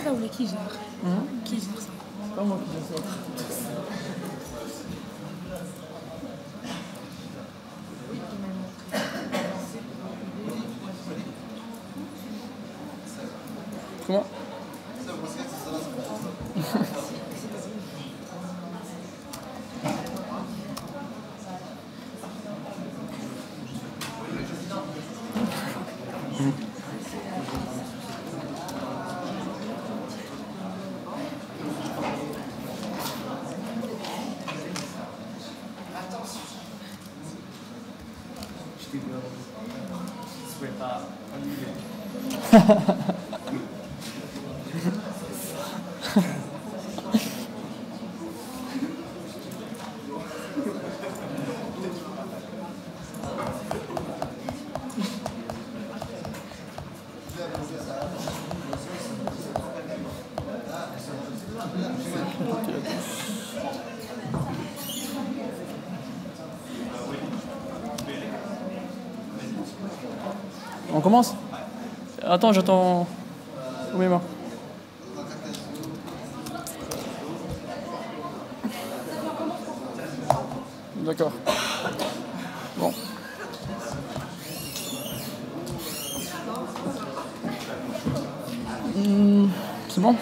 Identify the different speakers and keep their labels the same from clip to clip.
Speaker 1: ça ou qui gère? Qui gère ça?
Speaker 2: Pas moi qui gère ça. Comment? On commence? Attends, j'attends. Oui, moi. D'accord. Bon. C'est bon?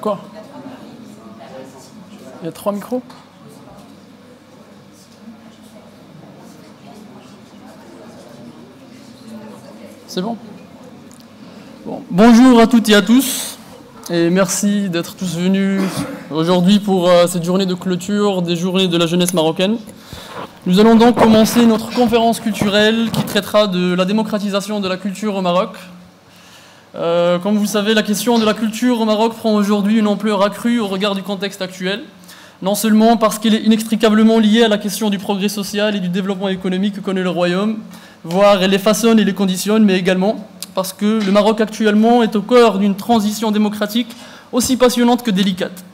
Speaker 2: Quoi? Il y a 3 micros? C'est bon? Bon. Bonjour à toutes et à tous, et merci d'être tous venus aujourd'hui pour cette journée de clôture des Journées de la jeunesse marocaine. Nous allons donc commencer notre conférence culturelle qui traitera de la démocratisation de la culture au Maroc. Comme vous le savez, la question de la culture au Maroc prend aujourd'hui une ampleur accrue au regard du contexte actuel. Non seulement parce qu'elle est inextricablement liée à la question du progrès social et du développement économique que connaît le royaume, voire elle les façonne et les conditionne, mais également parce que le Maroc actuellement est au cœur d'une transition démocratique aussi passionnante que délicate.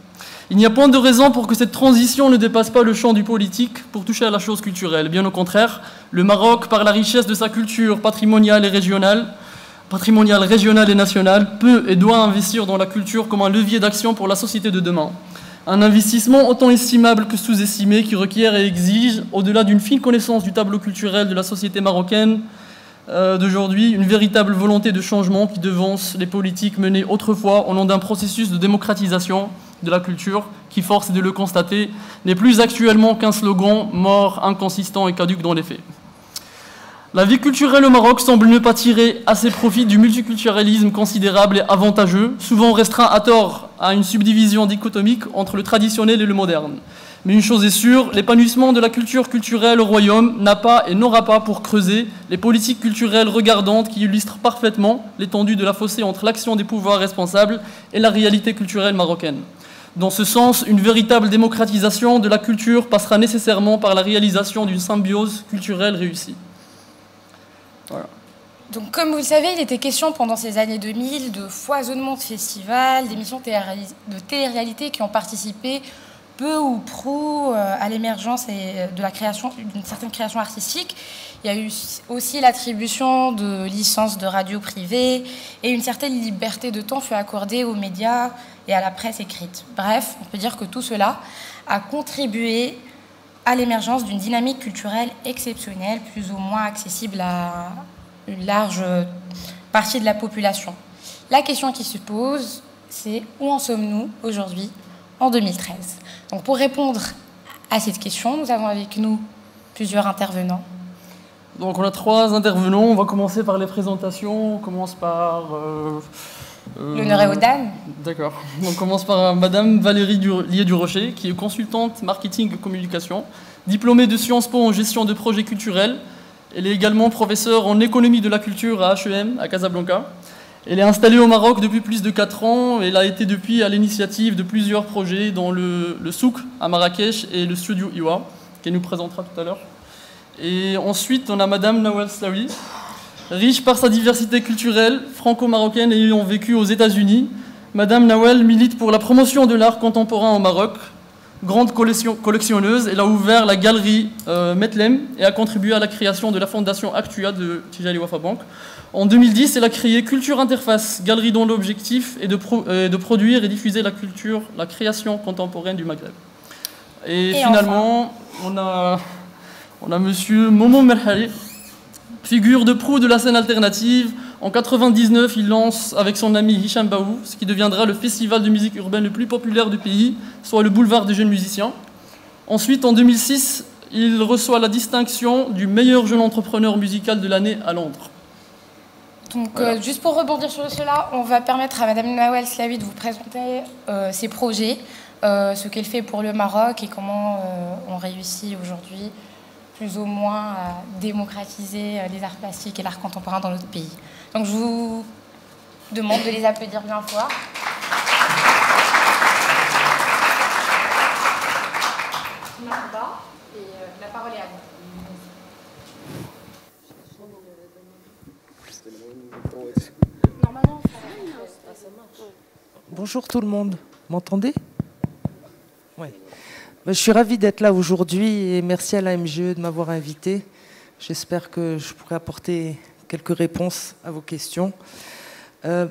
Speaker 2: Il n'y a point de raison pour que cette transition ne dépasse pas le champ du politique pour toucher à la chose culturelle. Bien au contraire, le Maroc, par la richesse de sa culture patrimoniale et régionale et nationale, peut et doit investir dans la culture comme un levier d'action pour la société de demain. Un investissement autant estimable que sous-estimé qui requiert et exige, au-delà d'une fine connaissance du tableau culturel de la société marocaine d'aujourd'hui, une véritable volonté de changement qui devance les politiques menées autrefois au nom d'un processus de démocratisation de la culture qui, force est de le constater, n'est plus actuellement qu'un slogan mort, inconsistant et caduc dans les faits. La vie culturelle au Maroc semble ne pas tirer assez profit du multiculturalisme considérable et avantageux, souvent restreint à tort à une subdivision dichotomique entre le traditionnel et le moderne. Mais une chose est sûre, l'épanouissement de la culture culturelle au royaume n'a pas et n'aura pas pour creuser les politiques culturelles regardantes qui illustrent parfaitement l'étendue de la fossé entre l'action des pouvoirs responsables et la réalité culturelle marocaine. Dans ce sens, une véritable démocratisation de la culture passera nécessairement par la réalisation d'une symbiose culturelle réussie. Voilà.
Speaker 1: Donc, comme vous le savez, il était question pendant ces années 2000 de foisonnement de festivals, d'émissions de télé-réalité qui ont participé peu ou prou à l'émergence et de la création d'une certaine création artistique. Il y a eu aussi l'attribution de licences de radio privées et une certaine liberté de temps fut accordée aux médias et à la presse écrite. Bref, on peut dire que tout cela a contribué à l'émergence d'une dynamique culturelle exceptionnelle, plus ou moins accessible à une large partie de la population. La question qui se pose c'est où en sommes-nous aujourd'hui, en 2013? Donc pour répondre à cette question, nous avons avec nous plusieurs intervenants.
Speaker 2: Donc on a 3 intervenants, on va commencer par les présentations, on commence par...
Speaker 1: L'honneur est aux dames.
Speaker 2: D'accord. On commence par Madame Valérie Lié-du-Rocher, qui est consultante marketing et communication, diplômée de Sciences Po en gestion de projets culturels. Elle est également professeure en économie de la culture à HEM, à Casablanca. Elle est installée au Maroc depuis plus de 4 ans. Elle a été depuis à l'initiative de plusieurs projets, dont le Souk à Marrakech et le Studio Iwa, qu'elle nous présentera tout à l'heure. Et ensuite, on a Madame Nawal Slaoui, riche par sa diversité culturelle, franco-marocaine et ayant vécu aux États-Unis. Madame Nawal milite pour la promotion de l'art contemporain au Maroc. Grande collectionneuse, elle a ouvert la galerie Metlem et a contribué à la création de la fondation Actua de Tijari Wafa Bank. En 2010, elle a créé Culture Interface, galerie dont l'objectif est de produire et diffuser la culture, la création contemporaine du Maghreb. Et finalement, enfin, on a monsieur Momo Merhali, figure de proue de la scène alternative. En 1999, il lance avec son ami Hicham Baou ce qui deviendra le festival de musique urbaine le plus populaire du pays, soit le Boulevard des jeunes musiciens. Ensuite, en 2006, il reçoit la distinction du meilleur jeune entrepreneur musical de l'année à Londres.
Speaker 1: Donc, voilà. Juste pour rebondir sur cela, on va permettre à Madame Nawal Slaoui de vous présenter ses projets, ce qu'elle fait pour le Maroc et comment on réussit aujourd'hui plus ou moins à démocratiser les arts plastiques et l'art contemporain dans notre pays. Donc je vous demande de les applaudir bien fort. Et la parole est à vous.
Speaker 3: Bonjour tout le monde, m'entendez? Oui. Je suis ravie d'être là aujourd'hui et merci à la MGE de m'avoir invité. J'espère que je pourrai apporter quelques réponses à vos questions.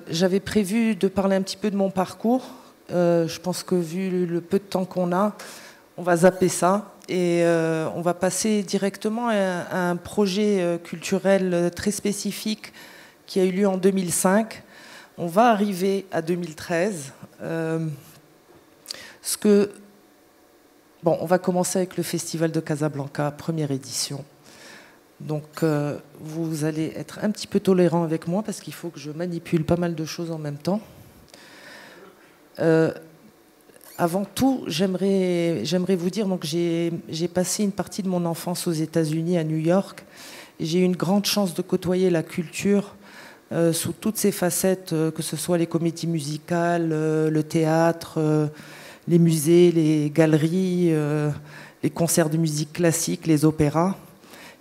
Speaker 3: J'avais prévu de parler un petit peu de mon parcours. Je pense que vu le peu de temps qu'on a, on va zapper ça et on va passer directement à un projet culturel très spécifique qui a eu lieu en 2005. On va arriver à 2013. On va commencer avec le Festival de Casablanca, première édition. Donc, vous allez être un petit peu tolérants avec moi parce qu'il faut que je manipule pas mal de choses en même temps. Avant tout, j'aimerais vous dire, donc j'ai passé une partie de mon enfance aux États-Unis, à New York. J'ai eu une grande chance de côtoyer la culture sous toutes ses facettes, que ce soit les comédies musicales, le théâtre, les musées, les galeries, les concerts de musique classique, les opéras.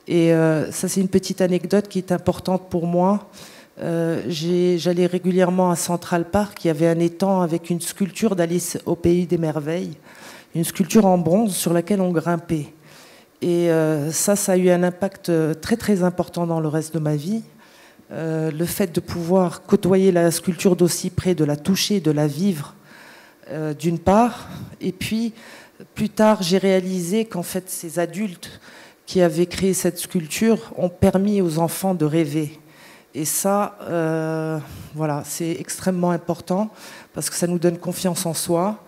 Speaker 3: Et ça, c'est une petite anecdote qui est importante pour moi. J'allais régulièrement à Central Park, il y avait un étang avec une sculpture d'Alice au Pays des Merveilles, une sculpture en bronze sur laquelle on grimpait. Et ça a eu un impact très très important dans le reste de ma vie. Le fait de pouvoir côtoyer la sculpture d'aussi près, de la toucher, de la vivre, d'une part, et puis plus tard j'ai réalisé qu'en fait ces adultes qui avaient créé cette sculpture ont permis aux enfants de rêver. Et ça, voilà, c'est extrêmement important parce que ça nous donne confiance en soi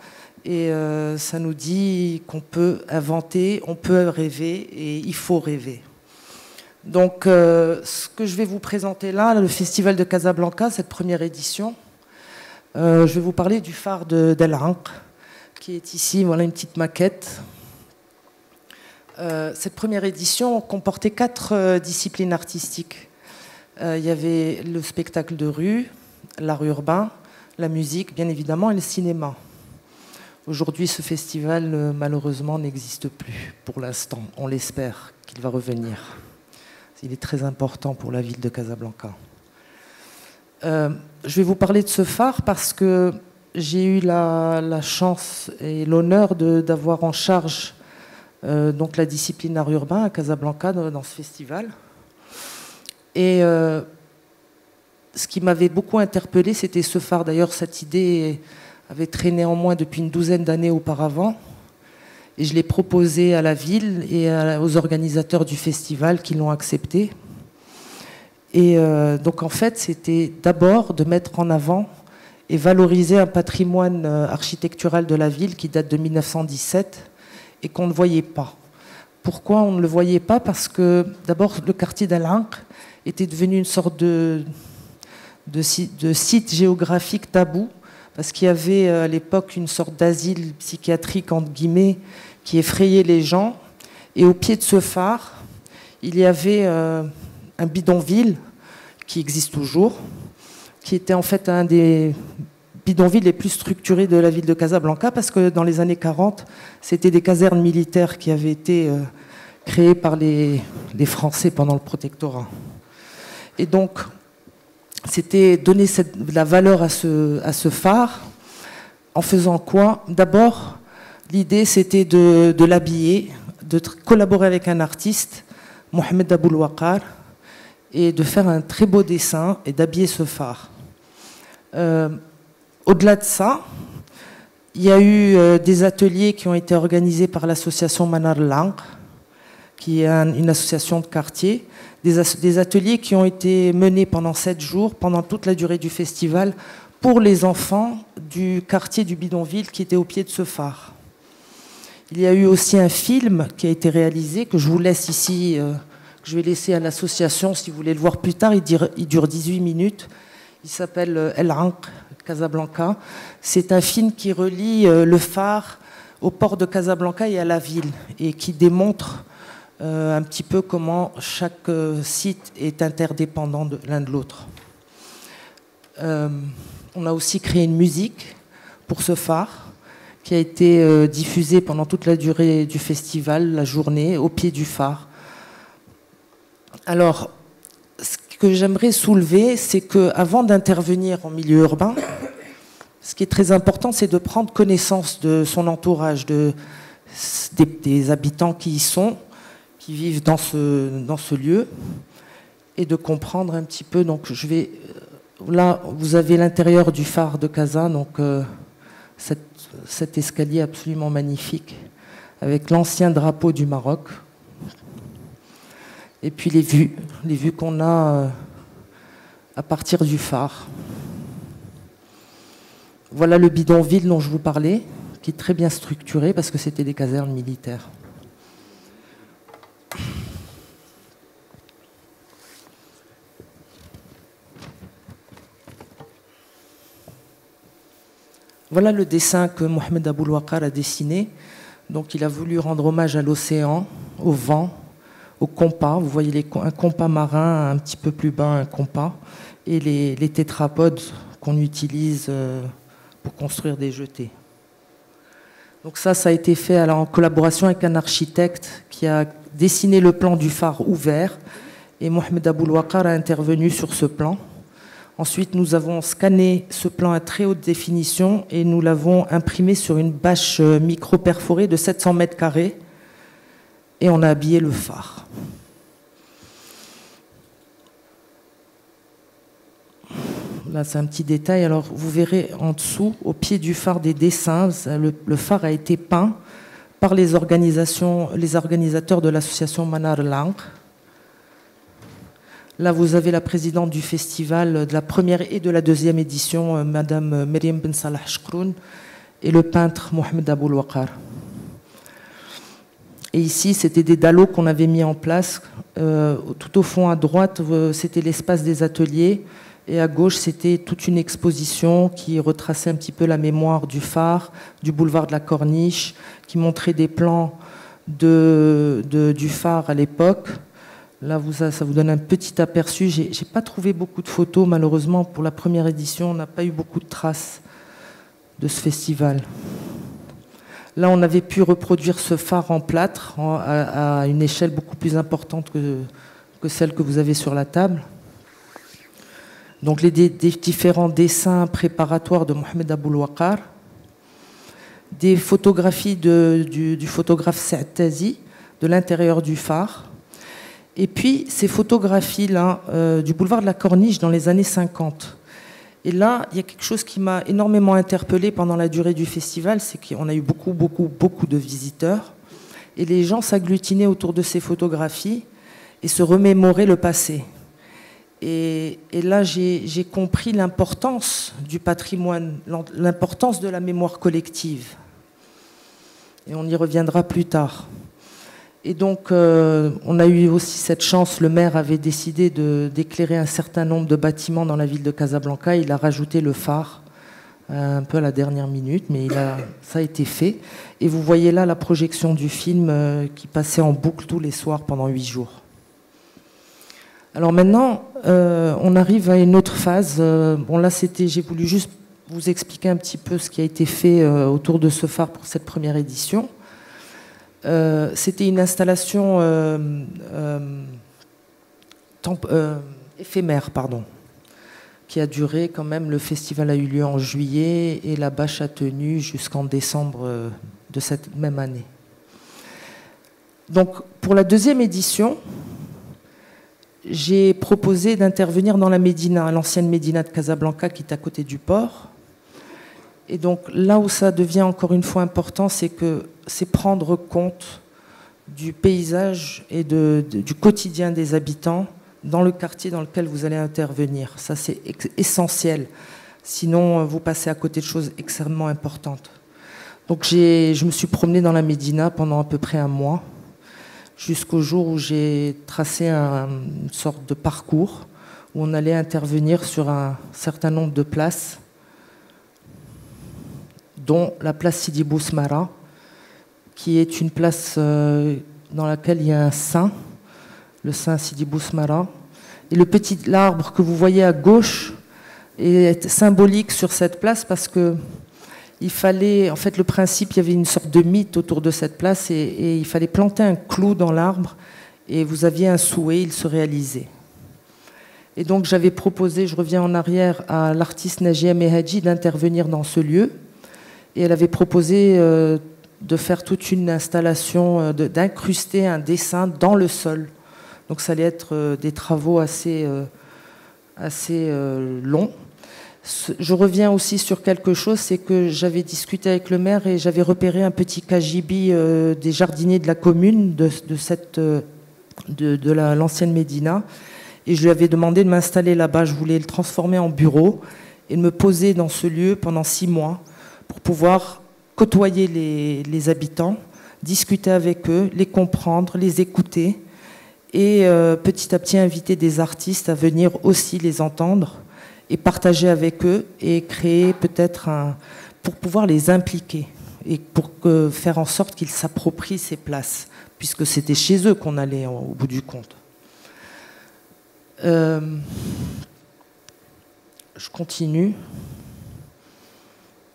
Speaker 3: et ça nous dit qu'on peut inventer, on peut rêver et il faut rêver. Donc, ce que je vais vous présenter là, le Festival de Casablanca, cette première édition, je vais vous parler du phare d'El Ankh, qui est ici, voilà une petite maquette. Cette première édition comportait 4 disciplines artistiques. Il y avait le spectacle de rue, l'art urbain, la musique, bien évidemment, et le cinéma. Aujourd'hui, ce festival, malheureusement, n'existe plus pour l'instant. On l'espère qu'il va revenir. Il est très important pour la ville de Casablanca. Je vais vous parler de ce phare parce que j'ai eu la chance et l'honneur d'avoir en charge donc la discipline art urbain à Casablanca dans ce festival. Et ce qui m'avait beaucoup interpellé, c'était ce phare. D'ailleurs, cette idée avait traîné en moi depuis une douzaine d'années auparavant. Et je l'ai proposé à la ville et aux organisateurs du festival qui l'ont accepté. Et donc en fait, c'était d'abord de mettre en avant et valoriser un patrimoine architectural de la ville qui date de 1917 et qu'on ne voyait pas. Pourquoi on ne le voyait pas? Parce que d'abord le quartier d'Al-Ankh était devenu une sorte de site géographique tabou, parce qu'il y avait à l'époque une sorte d'asile psychiatrique entre guillemets qui effrayait les gens. Et au pied de ce phare, il y avait un bidonville qui existe toujours, qui était en fait un des bidonvilles les plus structurés de la ville de Casablanca, parce que dans les années 40, c'était des casernes militaires qui avaient été créées par les Français pendant le protectorat. Et donc, c'était donner la valeur à ce phare en faisant quoi? D'abord, l'idée c'était de l'habiller, de collaborer avec un artiste, Mohamed Aboulouakar, et de faire un très beau dessin et d'habiller ce phare. Au-delà de ça, il y a eu des ateliers qui ont été organisés par l'association Manar Lank, qui est une association de quartier, des ateliers qui ont été menés pendant 7 jours, pendant toute la durée du festival, pour les enfants du quartier du bidonville qui était au pied de ce phare. Il y a eu aussi un film qui a été réalisé, que je vous laisse ici, que je vais laisser à l'association si vous voulez le voir plus tard. Il dure 18 minutes. Il s'appelle El Ankh, Casablanca. C'est un film qui relie le phare au port de Casablanca et à la ville, et qui démontre un petit peu comment chaque site est interdépendant l'un de l'autre. On a aussi créé une musique pour ce phare qui a été diffusée pendant toute la durée du festival, la journée, au pied du phare. Alors, ce que j'aimerais soulever, c'est qu'avant d'intervenir en milieu urbain, ce qui est très important, c'est de prendre connaissance de son entourage, des habitants qui y sont, qui vivent dans ce lieu, et de comprendre un petit peu. Donc, là, vous avez l'intérieur du phare de Casa, donc cet escalier absolument magnifique, avec l'ancien drapeau du Maroc, et puis les vues qu'on a à partir du phare. Voilà le bidonville dont je vous parlais, qui est très bien structuré parce que c'était des casernes militaires. Voilà le dessin que Mohamed Aboulouakar a dessiné. Donc il a voulu rendre hommage à l'océan, au vent, au compas. Vous voyez un compas marin, un petit peu plus bas un compas, et les tétrapodes qu'on utilise pour construire des jetées. Donc ça a été fait alors, en collaboration avec un architecte qui a dessiné le plan du phare ouvert, et Mohamed Aboulouakar a intervenu sur ce plan. Ensuite, nous avons scanné ce plan à très haute définition et nous l'avons imprimé sur une bâche micro-perforée de 700 mètres carrés et on a habillé le phare. Là, c'est un petit détail. Alors, vous verrez en dessous, au pied du phare, des dessins. Le phare a été peint par les organisateurs de l'association Manar Lank. Là, vous avez la présidente du festival de la première et de la deuxième édition, Madame Myriam Ben Salah Shkroun, et le peintre Mohamed Aboulouakar. Et ici, c'était des dallos qu'on avait mis en place. Tout au fond, à droite, c'était l'espace des ateliers. Et à gauche, c'était toute une exposition qui retraçait un petit peu la mémoire du phare, du boulevard de la Corniche, qui montrait des plans du phare à l'époque. Là, ça vous donne un petit aperçu. J'ai pas trouvé beaucoup de photos, malheureusement. Pour la première édition, on n'a pas eu beaucoup de traces de ce festival. Là, on avait pu reproduire ce phare en plâtre à une échelle beaucoup plus importante que celle que vous avez sur la table. Donc, les différents dessins préparatoires de Mohamed Aboulouakar, des photographies du photographe Saad Tazi de l'intérieur du phare. Et puis, ces photographies-là du boulevard de la Corniche dans les années 50. Et là, il y a quelque chose qui m'a énormément interpellée pendant la durée du festival, c'est qu'on a eu beaucoup de visiteurs. Et les gens s'agglutinaient autour de ces photographies et se remémoraient le passé. Et là, j'ai compris l'importance du patrimoine, l'importance de la mémoire collective. Et on y reviendra plus tard. Et donc, on a eu aussi cette chance, le maire avait décidé d'éclairer un certain nombre de bâtiments dans la ville de Casablanca. Il a rajouté le phare, un peu à la dernière minute, mais ça a été fait. Et vous voyez là la projection du film qui passait en boucle tous les soirs pendant 8 jours. Alors maintenant, on arrive à une autre phase. Bon là, j'ai voulu juste vous expliquer un petit peu ce qui a été fait autour de ce phare pour cette première édition. C'était une installation éphémère, pardon, qui a duré quand même. Le festival a eu lieu en juillet et la bâche a tenu jusqu'en décembre de cette même année. Donc pour la deuxième édition, j'ai proposé d'intervenir dans la Médina, l'ancienne Médina de Casablanca qui est à côté du port. Et donc là où ça devient encore une fois important, c'est prendre compte du paysage et du quotidien des habitants dans le quartier dans lequel vous allez intervenir. Ça, c'est essentiel. Sinon, vous passez à côté de choses extrêmement importantes. Donc je me suis promenée dans la Médina pendant à peu près un mois, jusqu'au jour où j'ai tracé une sorte de parcours où on allait intervenir sur un certain nombre de places, dont la place Sidi Bousmara, qui est une place dans laquelle il y a un saint, le saint Sidi Bousmara. Et le petit arbre que vous voyez à gauche est symbolique sur cette place parce que il fallait, en fait, le principe, il y avait une sorte de mythe autour de cette place et il fallait planter un clou dans l'arbre et vous aviez un souhait, il se réalisait. Et donc j'avais proposé, je reviens en arrière, à l'artiste Najia Mehadji d'intervenir dans ce lieu. Et elle avait proposé de faire toute une installation, d'incruster un dessin dans le sol. Donc ça allait être des travaux assez longs. Je reviens aussi sur quelque chose, c'est que j'avais discuté avec le maire et j'avais repéré un petit cagibi des jardiniers de la commune de l'ancienne Médina. Et je lui avais demandé de m'installer là-bas. Je voulais le transformer en bureau et de me poser dans ce lieu pendant 6 mois. Pour pouvoir côtoyer les habitants, discuter avec eux, les comprendre, les écouter et petit à petit inviter des artistes à venir aussi les entendre et partager avec eux et créer peut-être pour pouvoir les impliquer et pour faire en sorte qu'ils s'approprient ces places, puisque c'était chez eux qu'on allait au bout du compte. Je continue.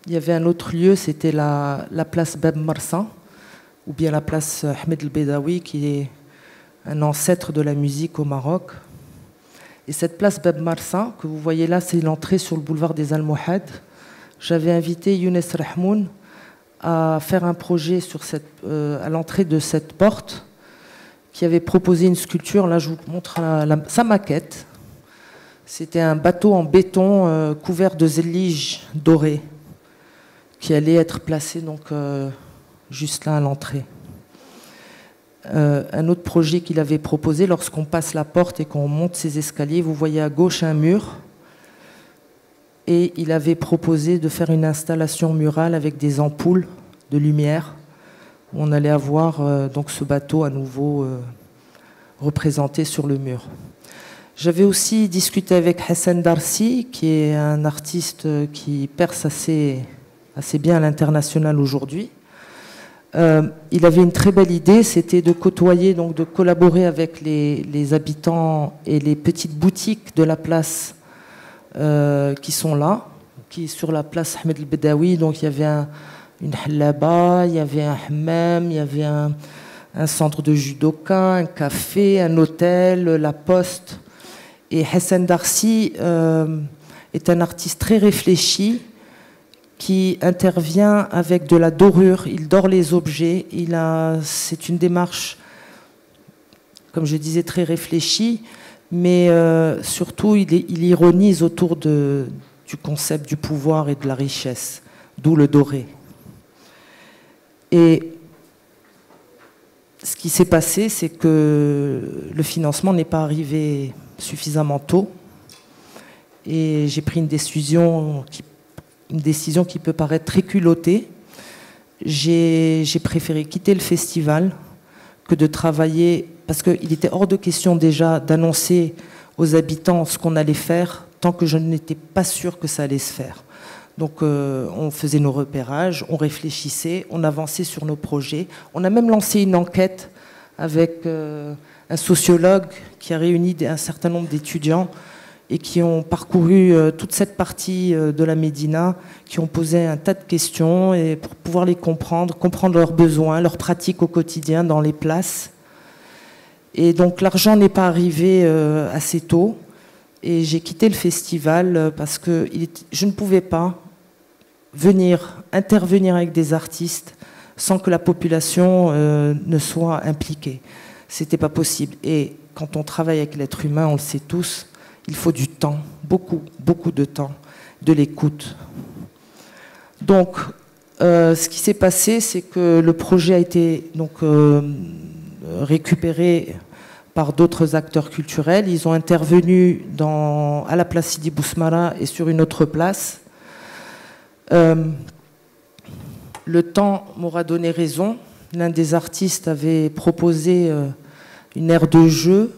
Speaker 3: Il y avait un autre lieu, c'était la place Bab Marsa, ou bien la place Ahmed El-Bedawi, qui est un ancêtre de la musique au Maroc. Et cette place Bab Marsa, que vous voyez là, c'est l'entrée sur le boulevard des Almohades. J'avais invité Younes Rahmoun à faire un projet à l'entrée de cette porte, qui avait proposé une sculpture. Là, je vous montre sa maquette. C'était un bateau en béton couvert de zellige doré, qui allait être placé donc, juste là à l'entrée. Un autre projet qu'il avait proposé, lorsqu'on passe la porte et qu'on monte ces escaliers, vous voyez à gauche un mur, et il avait proposé de faire une installation murale avec des ampoules de lumière, où on allait avoir donc ce bateau à nouveau représenté sur le mur. J'avais aussi discuté avec Hassan Darsi, qui est un artiste qui perce assez bien à l'international aujourd'hui. Il avait une très belle idée, c'était de côtoyer, donc de collaborer avec les habitants et les petites boutiques de la place qui sont là, qui est sur la place Ahmed El-Bedawi. Donc il y avait une hallaba, il y avait un hammam, il y avait un centre de judoka, un café, un hôtel, la poste. Et Hassan Darsi est un artiste très réfléchi, qui intervient avec de la dorure, il dore les objets, c'est une démarche, comme je disais, très réfléchie, mais surtout il ironise autour du concept du pouvoir et de la richesse, d'où le doré. Et ce qui s'est passé, c'est que le financement n'est pas arrivé suffisamment tôt. Et j'ai pris une décision qui peut paraître très culottée. J'ai préféré quitter le festival que de travailler, parce qu'il était hors de question déjà d'annoncer aux habitants ce qu'on allait faire tant que je n'étais pas sûre que ça allait se faire. Donc on faisait nos repérages, on réfléchissait, on avançait sur nos projets. On a même lancé une enquête avec un sociologue qui a réuni un certain nombre d'étudiants et qui ont parcouru toute cette partie de la Médina, qui ont posé un tas de questions et pour pouvoir les comprendre leurs besoins, leurs pratiques au quotidien dans les places. Et donc l'argent n'est pas arrivé assez tôt et j'ai quitté le festival parce que je ne pouvais pas intervenir avec des artistes sans que la population ne soit impliquée. C'était pas possible. Et quand on travaille avec l'être humain, on le sait tous, il faut du temps, beaucoup de temps, de l'écoute. Donc, ce qui s'est passé, c'est que le projet a été donc, récupéré par d'autres acteurs culturels. Ils ont intervenu à la place Sidi Bousmara et sur une autre place. Le temps m'aura donné raison. L'un des artistes avait proposé une aire de jeu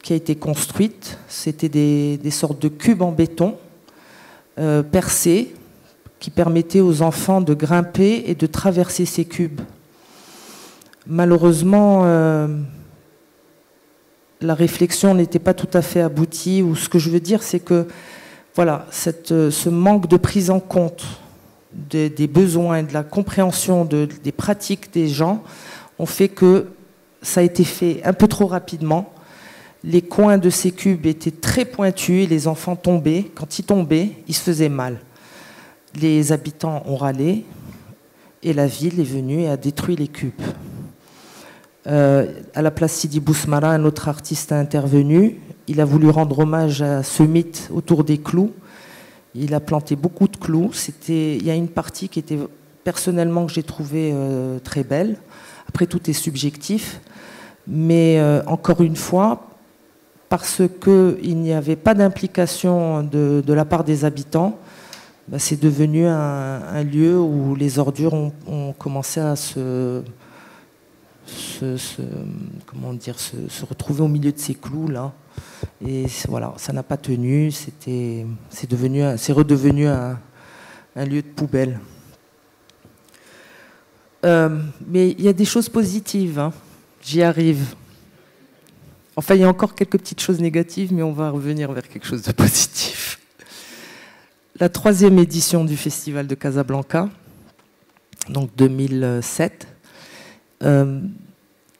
Speaker 3: qui a été construite. C'était des sortes de cubes en béton percés qui permettaient aux enfants de grimper et de traverser ces cubes. Malheureusement, la réflexion n'était pas tout à fait aboutie. Ou ce que je veux dire, c'est que voilà, ce manque de prise en compte des besoins, de la compréhension des pratiques des gens ont fait que ça a été fait un peu trop rapidement. Les coins de ces cubes étaient très pointus et les enfants tombaient. Quand ils tombaient, ils se faisaient mal. Les habitants ont râlé et la ville est venue et a détruit les cubes. À la place Sidi Bousmara, un autre artiste a intervenu. Il a voulu rendre hommage à ce mythe autour des clous. Il a planté beaucoup de clous. Il y a une partie qui était personnellement que j'ai trouvée très belle. Après, tout est subjectif. Mais encore une fois, parce qu'il n'y avait pas d'implication de la part des habitants, c'est devenu un lieu où les ordures ont commencé à se retrouver au milieu de ces clous-là. Et voilà, ça n'a pas tenu, c'est redevenu un lieu de poubelle. Mais il y a des choses positives, hein. J'y arrive. Enfin, il y a encore quelques petites choses négatives, mais on va revenir vers quelque chose de positif. La 3e édition du Festival de Casablanca, donc 2007,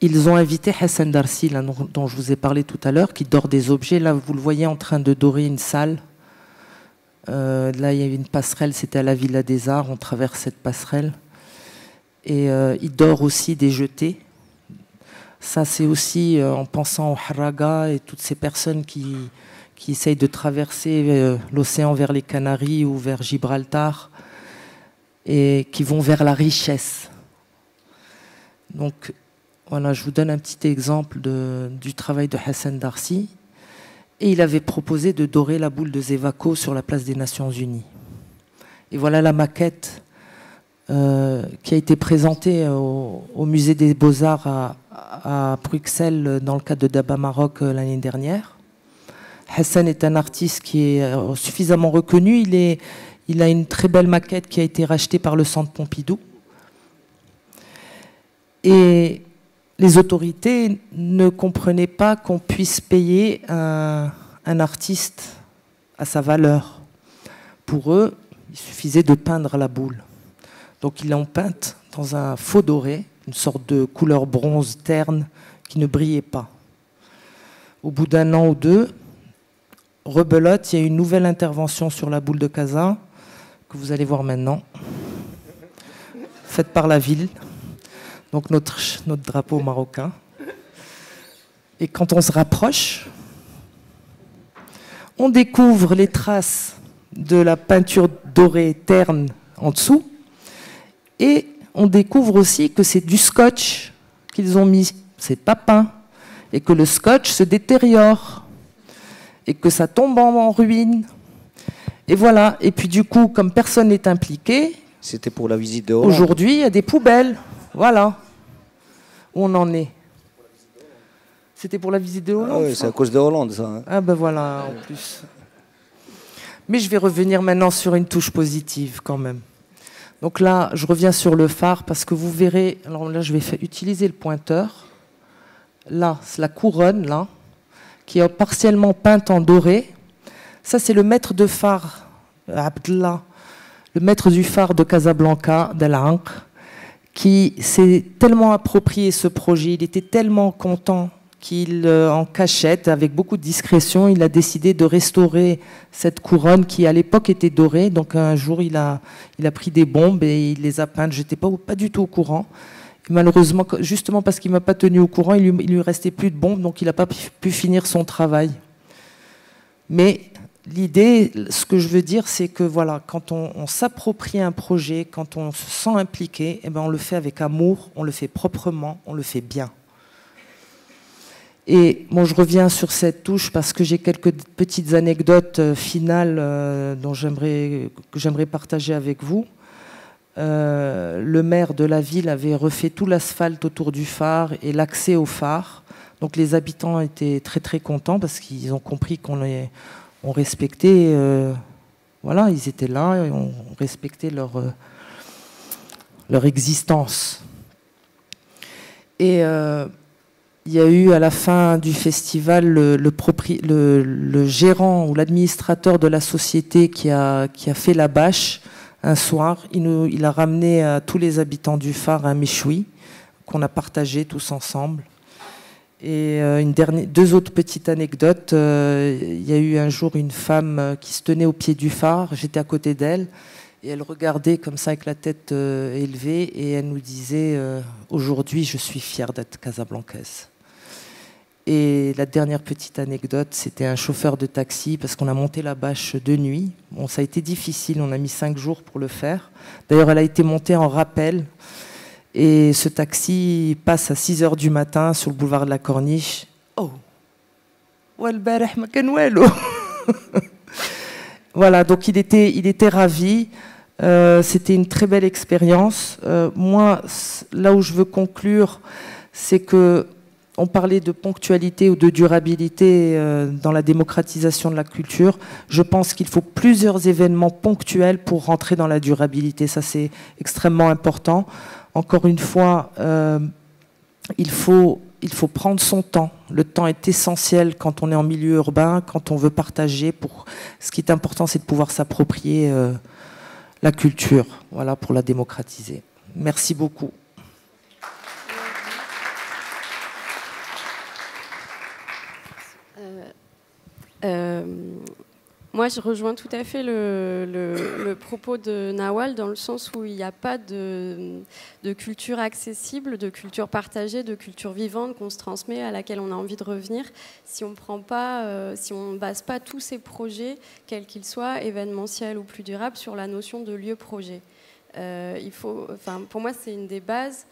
Speaker 3: ils ont invité Hassan Darsi, là, dont je vous ai parlé tout à l'heure, qui dore des objets. Là, vous le voyez en train de dorer une salle. Là, il y avait une passerelle, c'était à la Villa des Arts, on traverse cette passerelle. Et il dore aussi des jetés. Ça, c'est aussi en pensant au Haraga et toutes ces personnes qui essayent de traverser l'océan vers les Canaries ou vers Gibraltar et qui vont vers la richesse. Donc, voilà, je vous donne un petit exemple du travail de Hassan Darsi. Et il avait proposé de dorer la boule de Zévaco sur la place des Nations Unies. Et voilà la maquette qui a été présentée au Musée des Beaux-Arts à Bruxelles dans le cadre de Daba Maroc l'année dernière. Hassan est un artiste qui est suffisamment reconnu. Il a une très belle maquette qui a été rachetée par le Centre Pompidou. Et les autorités ne comprenaient pas qu'on puisse payer un artiste à sa valeur. Pour eux, il suffisait de peindre la boule. Donc ils l'ont peinte dans un faux doré, une sorte de couleur bronze terne qui ne brillait pas. Au bout d'un an ou deux, rebelote, il y a eu une nouvelle intervention sur la boule de Casa, que vous allez voir maintenant, faite par la ville, donc notre drapeau marocain. Et quand on se rapproche, on découvre les traces de la peinture dorée terne en dessous, et on découvre aussi que c'est du scotch qu'ils ont mis, c'est pas peint, et que le scotch se détériore. et que ça tombe en ruine. Et voilà. Et puis du coup, comme personne n'est impliqué,
Speaker 4: c'était pour la visite de Hollande.
Speaker 3: Aujourd'hui, il y a des poubelles. Voilà où on en est. C'était pour la visite de Hollande.
Speaker 4: Ah oui, c'est à cause de Hollande, ça. Hein.
Speaker 3: Ah ben voilà, en plus. Mais je vais revenir maintenant sur une touche positive quand même. Donc là, je reviens sur le phare parce que vous verrez. Alors là, je vais utiliser le pointeur. Là, c'est la couronne, là, qui est partiellement peinte en doré. Ça, c'est le maître de phare, Abdallah, le maître du phare de Casablanca, d'El Ankh, qui s'est tellement approprié ce projet, il était tellement content qu'il, en cachette, avec beaucoup de discrétion, il a décidé de restaurer cette couronne qui, à l'époque, était dorée. Donc un jour, il a pris des bombes et il les a peintes. Je n'étais pas du tout au courant. Et malheureusement, justement parce qu'il ne m'a pas tenu au courant, il lui restait plus de bombes, donc il n'a pas pu finir son travail. Mais l'idée, ce que je veux dire, c'est que voilà, quand on s'approprie un projet, quand on se sent impliqué, eh ben on le fait avec amour, on le fait proprement, on le fait bien. Et bon, je reviens sur cette touche parce que j'ai quelques petites anecdotes finales que j'aimerais partager avec vous. Le maire de la ville avait refait tout l'asphalte autour du phare et l'accès au phare. Donc les habitants étaient très très contents parce qu'ils ont compris qu'on respectait, voilà, ils étaient là et on respectait leur existence. Et il y a eu à la fin du festival le gérant ou l'administrateur de la société qui a fait la bâche un soir. Il a ramené à tous les habitants du phare un méchoui qu'on a partagé tous ensemble. Et deux autres petites anecdotes. Il y a eu un jour une femme qui se tenait au pied du phare. J'étais à côté d'elle. Et elle regardait comme ça avec la tête élevée. Et elle nous disait aujourd'hui, je suis fière d'être casablancaise. Et la dernière petite anecdote, c'était un chauffeur de taxi, parce qu'on a monté la bâche de nuit. Bon, ça a été difficile, on a mis 5 jours pour le faire. D'ailleurs, elle a été montée en rappel. Et ce taxi passe à 6 h du matin sur le boulevard de la Corniche. Oh, voilà, donc il était ravi. C'était une très belle expérience. Moi, là où je veux conclure, c'est que on parlait de ponctualité ou de durabilité dans la démocratisation de la culture. Je pense qu'il faut plusieurs événements ponctuels pour rentrer dans la durabilité. Ça, c'est extrêmement important. Encore une fois, il faut prendre son temps. Le temps est essentiel quand on est en milieu urbain, quand on veut partager. Ce qui est important, c'est de pouvoir s'approprier la culture, voilà, pour la démocratiser. Merci beaucoup.
Speaker 5: Moi, je rejoins tout à fait le propos de Nawal dans le sens où il n'y a pas de culture accessible, de culture partagée, de culture vivante qu'on se transmet, à laquelle on a envie de revenir, si on ne base pas tous ces projets, quels qu'ils soient, événementiels ou plus durables, sur la notion de lieu-projet. Pour moi, c'est une des bases.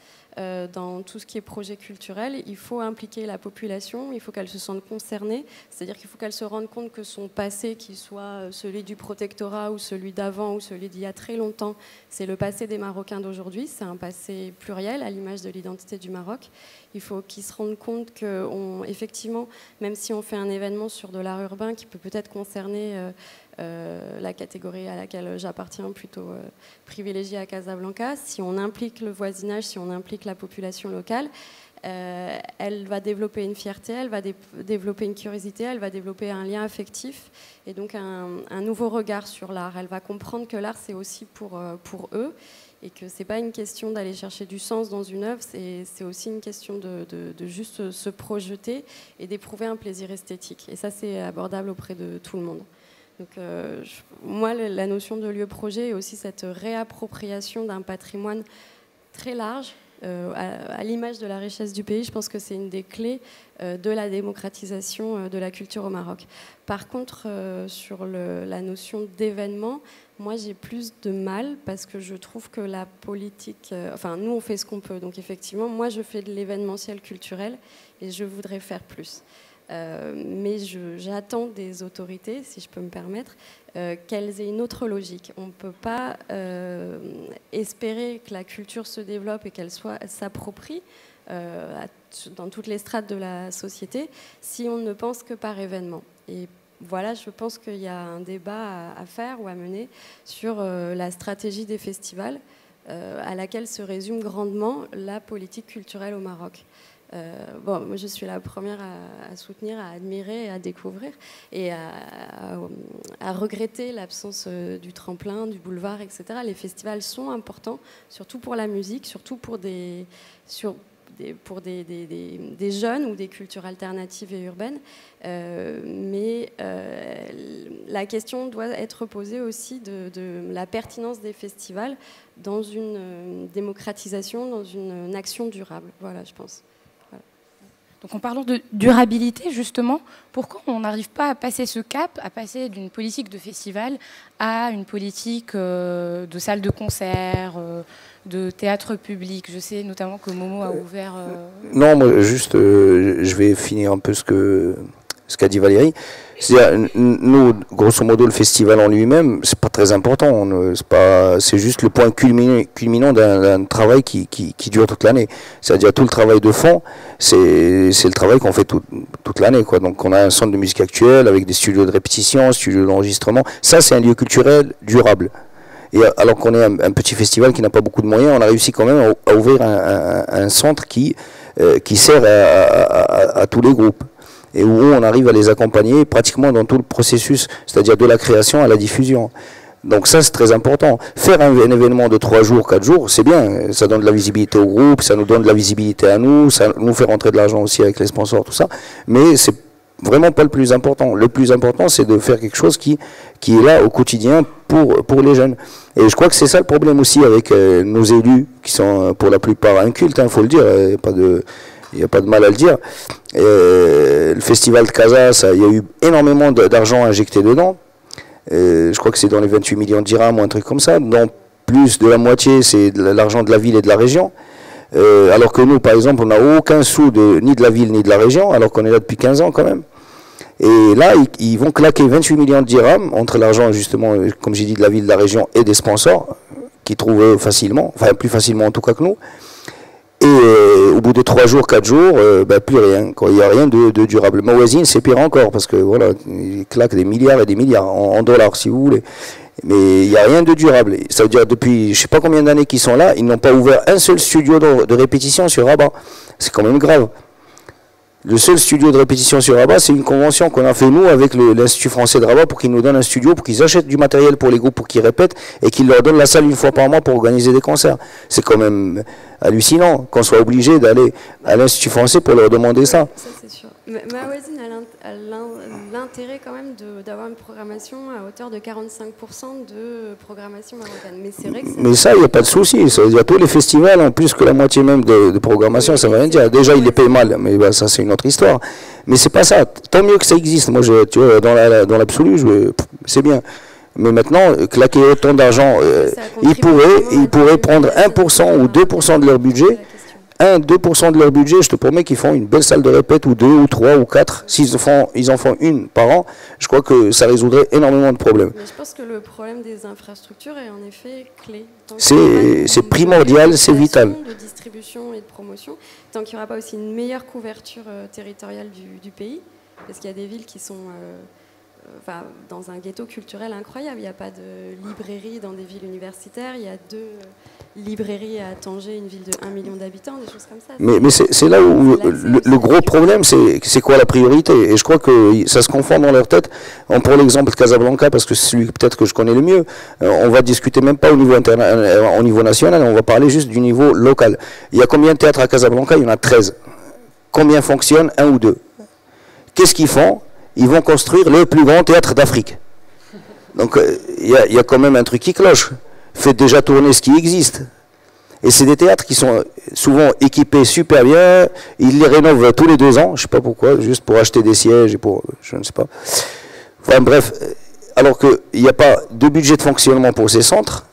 Speaker 5: Dans tout ce qui est projet culturel, il faut impliquer la population, il faut qu'elle se sente concernée, c'est-à-dire qu'il faut qu'elle se rende compte que son passé, qu'il soit celui du protectorat ou celui d'avant ou celui d'il y a très longtemps, c'est le passé des Marocains d'aujourd'hui, c'est un passé pluriel à l'image de l'identité du Maroc. Il faut qu'ils se rendent compte qu'effectivement, même si on fait un événement sur de l'art urbain qui peut peut-être concerner la catégorie à laquelle j'appartiens, plutôt privilégiée à Casablanca, si on implique le voisinage, si on implique la population locale, elle va développer une fierté, elle va développer une curiosité, elle va développer un lien affectif et donc un nouveau regard sur l'art. Elle va comprendre que l'art, c'est aussi pour eux et que ce n'est pas une question d'aller chercher du sens dans une œuvre, c'est aussi une question de juste se projeter et d'éprouver un plaisir esthétique. Et ça, c'est abordable auprès de tout le monde. Donc, moi, la notion de lieu-projet est aussi cette réappropriation d'un patrimoine très large, à l'image de la richesse du pays. Je pense que c'est une des clés de la démocratisation de la culture au Maroc. Par contre, sur la notion d'événement, moi j'ai plus de mal parce que je trouve que la politique... nous on fait ce qu'on peut, donc effectivement, moi je fais de l'événementiel culturel et je voudrais faire plus. Mais j'attends des autorités, si je peux me permettre, qu'elles aient une autre logique. On ne peut pas espérer que la culture se développe et qu'elle s'approprie dans toutes les strates de la société si on ne pense que par événement. Et voilà, je pense qu'il y a un débat à faire ou à mener sur la stratégie des festivals, à laquelle se résume grandement la politique culturelle au Maroc. Bon, moi je suis la première à soutenir, à admirer, à découvrir et à regretter l'absence du tremplin, du boulevard, etc. Les festivals sont importants, surtout pour la musique, surtout pour des jeunes ou des cultures alternatives et urbaines. Mais la question doit être posée aussi de la pertinence des festivals dans une démocratisation, dans une action durable. Voilà, je pense. Voilà.
Speaker 1: Donc en parlant de durabilité, justement, pourquoi on n'arrive pas à passer ce cap, à passer d'une politique de festival à une politique de salle de concert, de théâtre public? Je sais notamment que Momo a ouvert...
Speaker 4: Non, moi, juste, je vais finir un peu ce qu'a dit Valérie. C'est-à-dire, nous, grosso modo, le festival en lui-même, c'est pas très important. C'est juste le point culminant d'un travail qui dure toute l'année. C'est-à-dire, tout le travail de fond, c'est le travail qu'on fait toute l'année, quoi. Donc, on a un centre de musique actuelle avec des studios de répétition, studios d'enregistrement. Ça, c'est un lieu culturel durable. Et alors qu'on est un petit festival qui n'a pas beaucoup de moyens, on a réussi quand même à ouvrir un centre qui sert à tous les groupes et où on arrive à les accompagner pratiquement dans tout le processus, c'est-à-dire de la création à la diffusion. Donc ça, c'est très important. Faire un événement de 3 jours, 4 jours, c'est bien, ça donne de la visibilité au groupe, ça nous donne de la visibilité à nous, ça nous fait rentrer de l'argent aussi avec les sponsors, tout ça, mais c'est vraiment pas le plus important. Le plus important, c'est de faire quelque chose qui est là au quotidien pour les jeunes. Et je crois que c'est ça le problème aussi avec nos élus, qui sont pour la plupart incultes, il faut le dire, il n'y a pas de mal à le dire. Le festival de Casa, il y a eu énormément d'argent injecté dedans. Je crois que c'est dans les 28 millions de dirhams ou un truc comme ça, dont plus de la moitié, c'est de l'argent de la ville et de la région. Alors que nous, par exemple, on n'a aucun sou ni de la ville ni de la région, alors qu'on est là depuis 15 ans quand même. Et là, ils vont claquer 28 millions de dirhams entre l'argent, justement, comme j'ai dit, de la ville, de la région et des sponsors, qui trouvent facilement, enfin plus facilement en tout cas que nous. Et au bout de 3 jours, 4 jours, plus rien. Il n'y a rien de durable. Mawazine, c'est pire encore, parce que voilà, ils claquent des milliards et des milliards en dollars, si vous voulez. Mais il n'y a rien de durable. Ça veut dire depuis je ne sais pas combien d'années qu'ils sont là, ils n'ont pas ouvert un seul studio de répétition sur Rabat. C'est quand même grave. Le seul studio de répétition sur Rabat, c'est une convention qu'on a fait nous avec l'Institut français de Rabat pour qu'ils nous donnent un studio, pour qu'ils achètent du matériel pour les groupes, pour qu'ils répètent, et qu'ils leur donnent la salle une fois par mois pour organiser des concerts. C'est quand même hallucinant qu'on soit obligé d'aller à l'Institut français pour leur demander ça.
Speaker 5: Ça, c'est sûr. Mawazine a l'intérêt quand même d'avoir une programmation à hauteur de 45% de programmation marocaine. Mais c'est vrai que
Speaker 4: mais ça, il n'y a pas de souci. Ça veut dire tous les festivals ont plus que la moitié même de programmation, ça ne veut rien dire. Déjà, ils les payent mal, mais ça, c'est une autre histoire. Mais c'est pas ça. Tant mieux que ça existe. Moi, tu vois, dans l'absolu, c'est bien. Mais maintenant, claquer autant d'argent, ils pourraient prendre 1% ou 2% de leur budget. 1-2% de leur budget, je te promets qu'ils font une belle salle de répète, ou 2, ou 3, ou 4. S'ils en font une par an, je crois que ça résoudrait énormément de problèmes.
Speaker 5: Mais je pense que le problème des infrastructures est en effet clé.
Speaker 4: C'est primordial, c'est vital.
Speaker 5: De distribution et de promotion, tant qu'il n'y aura pas aussi une meilleure couverture territoriale du pays, parce qu'il y a des villes qui sont dans un ghetto culturel incroyable. Il n'y a pas de librairie dans des villes universitaires, il y a 2 librairies à Tanger, une ville de 1 million d'habitants, des choses comme ça.
Speaker 4: Mais c'est là où le gros problème, c'est quoi la priorité? Et je crois que ça se confond dans leur tête. On prend l'exemple de Casablanca, parce que c'est celui peut-être que je connais le mieux. On va discuter même pas au niveau national, on va parler juste du niveau local. Il y a combien de théâtres à Casablanca? Il y en a 13. Combien fonctionnent? 1 ou 2. Qu'est-ce qu'ils font? Ils vont construire le plus grand théâtre d'Afrique. Donc il y a quand même un truc qui cloche. Faites déjà tourner ce qui existe. Et c'est des théâtres qui sont souvent équipés super bien. Ils les rénovent tous les 2 ans. Je ne sais pas pourquoi, juste pour acheter des sièges et pour... Je ne sais pas. Enfin bref, alors qu'il n'y a pas de budget de fonctionnement pour ces centres.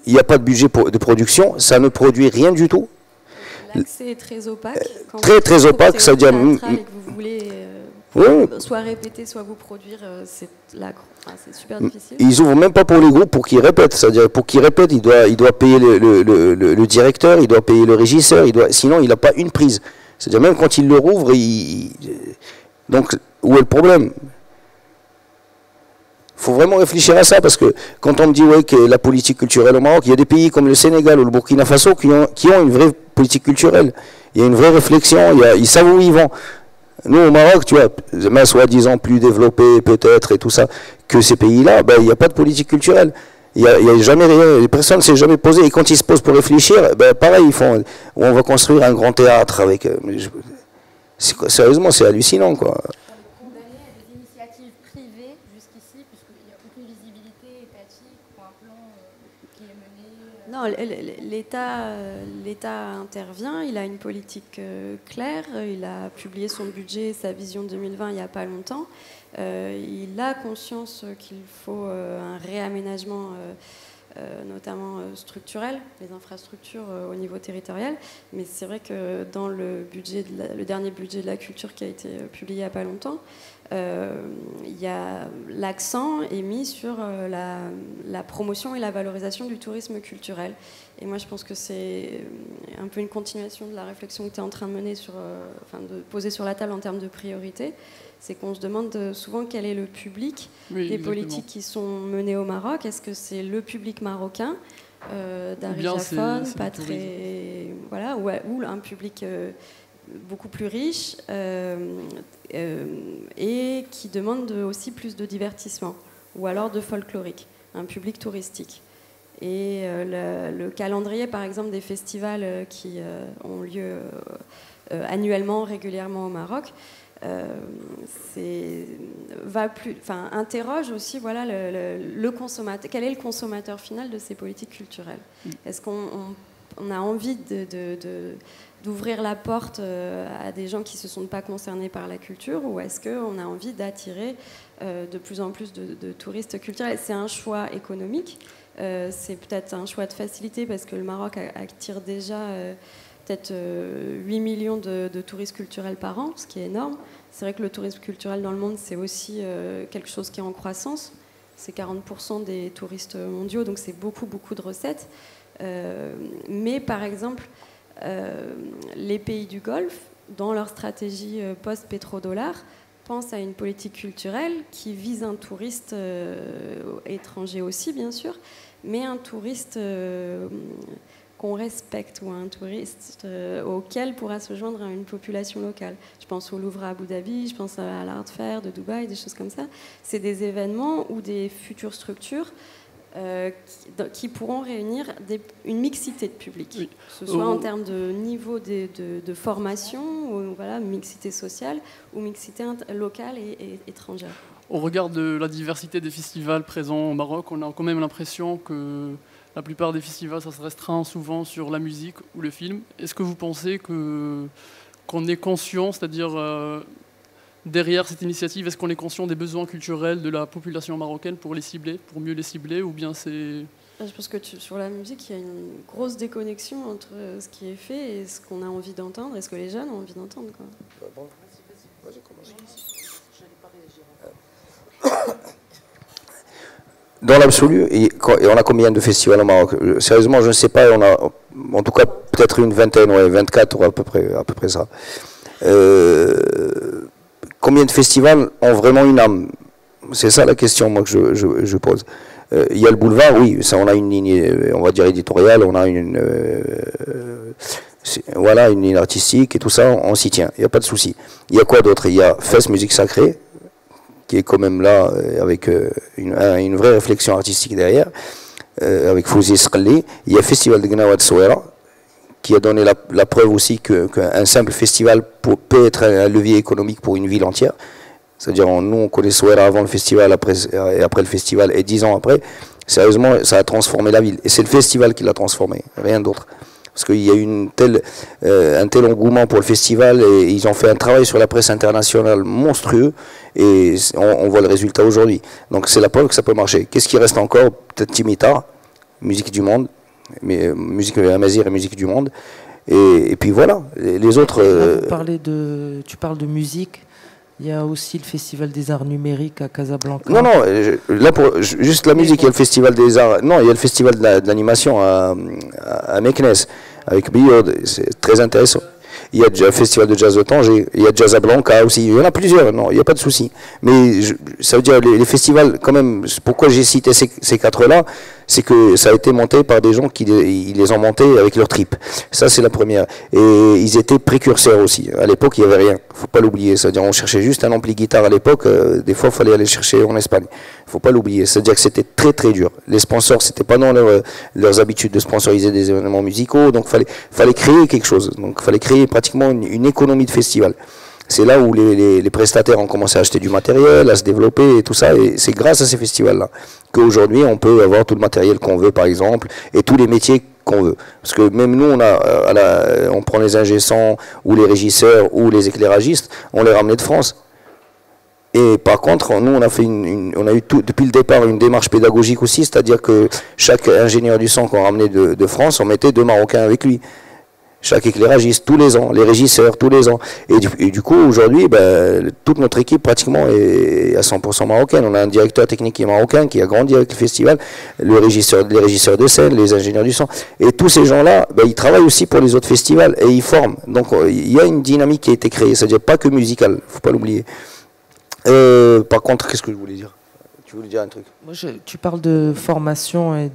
Speaker 4: Il n'y a pas de budget de production. Ça ne produit rien du tout.
Speaker 5: L'accès est très opaque.
Speaker 4: Très opaque, ça veut dire...
Speaker 5: que vous voulez soit répéter, soit vous produire, c'est super difficile.
Speaker 4: Ils ouvrent même pas pour les groupes pour qu'ils répètent. C'est-à-dire pour qu'ils répètent, il doit payer le directeur, il doit payer le régisseur, sinon il n'a pas une prise. C'est-à-dire même quand il le rouvre, donc où est le problème? Il faut vraiment réfléchir à ça, parce que quand on me dit que la politique culturelle au Maroc, il y a des pays comme le Sénégal ou le Burkina Faso qui ont une vraie politique culturelle. Il y a une vraie réflexion, ils savent où ils vont. Nous, au Maroc, tu vois, soi-disant plus développé peut-être et tout ça, que ces pays-là, il n'y a pas de politique culturelle. Il y a jamais rien, personne ne s'est jamais posé. Et quand ils se posent pour réfléchir, pareil, on va construire un grand théâtre avec... sérieusement, c'est hallucinant, quoi.
Speaker 5: Non, l'État intervient, il a une politique claire, il a publié son budget, sa vision 2020 il n'y a pas longtemps. Il a conscience qu'il faut un réaménagement, notamment structurel, les infrastructures au niveau territorial. Mais c'est vrai que dans le dernier budget de la culture qui a été publié il n'y a pas longtemps, l'accent est mis sur la promotion et la valorisation du tourisme culturel. Et moi, je pense que c'est un peu une continuation de la réflexion que tu es en train de mener, de poser sur la table en termes de priorité. C'est qu'on se demande souvent quel est le public des politiques qui sont menées au Maroc. Est-ce que c'est le public marocain, d'aristophone, pas très... Voilà, ou un public... beaucoup plus riche et qui demande aussi plus de divertissement ou alors de folklorique, un public touristique. Et le calendrier, par exemple, des festivals qui ont lieu annuellement, régulièrement au Maroc, interroge aussi le consommateur. Quel est le consommateur final de ces politiques culturelles? Est-ce qu'on a envie d'ouvrir la porte à des gens qui ne se sont pas concernés par la culture, ou est-ce qu'on a envie d'attirer de plus en plus de touristes culturels? C'est un choix économique, c'est peut-être un choix de facilité parce que le Maroc attire déjà peut-être 8 millions de touristes culturels par an, ce qui est énorme. C'est vrai que le tourisme culturel dans le monde, c'est aussi quelque chose qui est en croissance. C'est 40% des touristes mondiaux, donc c'est beaucoup, beaucoup de recettes. Mais par exemple, les pays du Golfe, dans leur stratégie post-pétrodollar, pensent à une politique culturelle qui vise un touriste étranger aussi, bien sûr, mais un touriste qu'on respecte, ou un touriste auquel pourra se joindre une population locale. Je pense au Louvre à Abu Dhabi, je pense à l'Art Fair de Dubaï, des choses comme ça. C'est des événements ou des futures structures qui pourront réunir une mixité de public, que ce soit en termes de niveau de formation, ou mixité sociale, ou mixité locale et étrangère.
Speaker 2: Au regard de la diversité des festivals présents au Maroc, on a quand même l'impression que la plupart des festivals, ça se restreint souvent sur la musique ou le film. Est-ce que vous pensez qu'on est conscient, c'est-à-dire derrière cette initiative, est-ce qu'on est conscient des besoins culturels de la population marocaine pour les cibler, pour mieux les cibler, ou bien c'est...
Speaker 5: Je pense que sur la musique, il y a une grosse déconnexion entre ce qui est fait et ce qu'on a envie d'entendre, et ce que les jeunes ont envie d'entendre, quoi.
Speaker 4: Dans l'absolu, et on a combien de festivals au Maroc? Sérieusement, je ne sais pas, on a en tout cas peut-être une vingtaine, 24 ou à peu près ça. Combien de festivals ont vraiment une âme? C'est ça la question, moi, que je pose. Il y a le boulevard, oui, ça, on a une ligne, on va dire éditoriale, on a une ligne artistique et tout ça, on s'y tient, il n'y a pas de souci. Il y a quoi d'autre? Il y a Fest Musique Sacrée, qui est quand même là, avec une vraie réflexion artistique derrière, avec Fouzi Sqali. Il y a Festival de Gnawa de Souera, qui a donné la preuve aussi qu'un simple festival peut être un levier économique pour une ville entière. C'est-à-dire, nous, on connaît Souera avant le festival, et après le festival, et 10 ans après. Sérieusement, ça a transformé la ville. Et c'est le festival qui l'a transformé, rien d'autre. Parce qu'il y a eu un tel engouement pour le festival, et ils ont fait un travail sur la presse internationale monstrueux, et on voit le résultat aujourd'hui. Donc c'est la preuve que ça peut marcher. Qu'est-ce qui reste encore? Peut-être Timitar, musique du monde, musique amazigh et musique du monde. Et puis voilà, les autres...
Speaker 3: Tu parles de musique. Il y a aussi le Festival des Arts Numériques à Casablanca.
Speaker 4: Non, non, là, juste la musique, il y a le Festival des Arts... Non, il y a le Festival de l'animation à Meknes, avec Biod, c'est très intéressant. Il y a déjà le Festival de Jazz de Tanger, il y a Casablanca aussi, il y en a plusieurs, non, il n'y a pas de souci. Mais ça veut dire, les festivals, quand même, pourquoi j'ai cité ces quatre-là, c'est que ça a été monté par des gens qui les ont montés avec leur tripes. Ça, c'est la première. Et ils étaient précurseurs aussi. À l'époque, il n'y avait rien. Il ne faut pas l'oublier. C'est-à-dire, on cherchait juste un ampli guitare à l'époque. Des fois, il fallait aller chercher en Espagne. Il ne faut pas l'oublier. C'est-à-dire que c'était très, très dur. Les sponsors, c'était pas dans leurs habitudes de sponsoriser des événements musicaux. Donc, fallait créer quelque chose. Donc, il fallait créer pratiquement une économie de festival. C'est là où les prestataires ont commencé à acheter du matériel, à se développer et tout ça. Et c'est grâce à ces festivals-là qu'aujourd'hui, on peut avoir tout le matériel qu'on veut, par exemple, et tous les métiers qu'on veut. Parce que même nous, on prend les ingé-sons ou les régisseurs ou les éclairagistes, on les ramenait de France. Et par contre, nous, on a eu depuis le départ une démarche pédagogique aussi, c'est-à-dire que chaque ingénieur du son qu'on ramenait de France, on mettait 2 Marocains avec lui. Chaque éclairagiste, tous les ans, les régisseurs, tous les ans. Et du coup, aujourd'hui, toute notre équipe, pratiquement, est à 100% marocaine. On a un directeur technique qui est marocain, qui a grandi avec le festival, les régisseurs de scène, les ingénieurs du son. Et tous ces gens-là, ils travaillent aussi pour les autres festivals et ils forment. Donc, il y a une dynamique qui a été créée, c'est-à-dire pas que musicale, il ne faut pas l'oublier. Par contre, qu'est-ce que je voulais dire ? Tu voulais dire un truc?
Speaker 3: Tu parles de formation et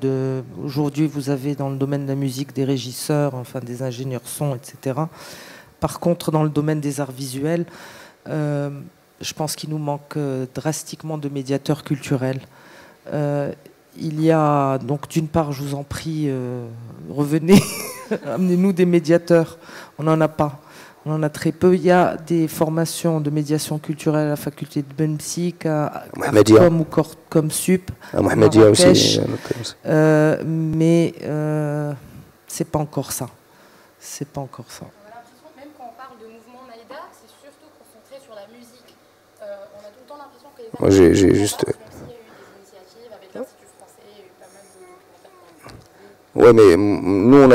Speaker 3: aujourd'hui, vous avez dans le domaine de la musique des régisseurs, enfin des ingénieurs son, etc. Par contre, dans le domaine des arts visuels, je pense qu'il nous manque drastiquement de médiateurs culturels. Il y a donc d'une part, je vous en prie, revenez, amenez-nous des médiateurs. On n'en a pas. On en a très peu. Il y a des formations de médiation culturelle à la faculté de Benpsyk, à Arcom ou comme Sup,
Speaker 4: à Mohamedia aussi.
Speaker 3: Mais c'est pas encore ça. C'est pas encore ça.
Speaker 1: On a l'impression que même quand on parle de mouvement Naïda, c'est surtout concentré sur la musique. On a tout le temps l'impression que les
Speaker 4: moi, j'ai juste...
Speaker 1: Même s'il y a eu des initiatives avec l'Institut français, il y a eu pas mal de documentaires.
Speaker 4: Ouais, mais nous, on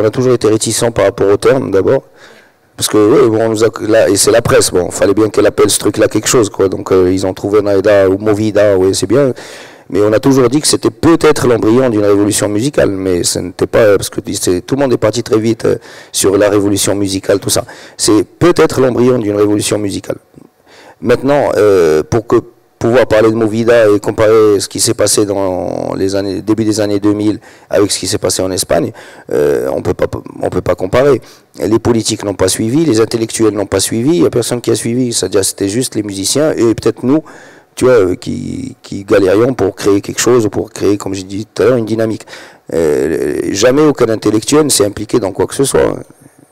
Speaker 4: a toujours été réticents par rapport au terme, d'abord. Parce que, oui, bon, là, et c'est la presse, bon, fallait bien qu'elle appelle ce truc-là quelque chose, quoi. Donc, ils ont trouvé Naïda ou Movida, oui, c'est bien. Mais on a toujours dit que c'était peut-être l'embryon d'une révolution musicale, mais ce n'était pas, parce que tout le monde est parti très vite sur la révolution musicale, tout ça. C'est peut-être l'embryon d'une révolution musicale. Maintenant, pour pouvoir parler de Movida et comparer ce qui s'est passé dans les début des années 2000 avec ce qui s'est passé en Espagne, on peut pas comparer. Les politiques n'ont pas suivi, les intellectuels n'ont pas suivi, il n'y a personne qui a suivi. C'est-à-dire c'était juste les musiciens et peut-être nous, tu vois, qui galérions pour créer quelque chose, ou pour créer, comme j'ai dit tout à l'heure, une dynamique. Jamais aucun intellectuel ne s'est impliqué dans quoi que ce soit.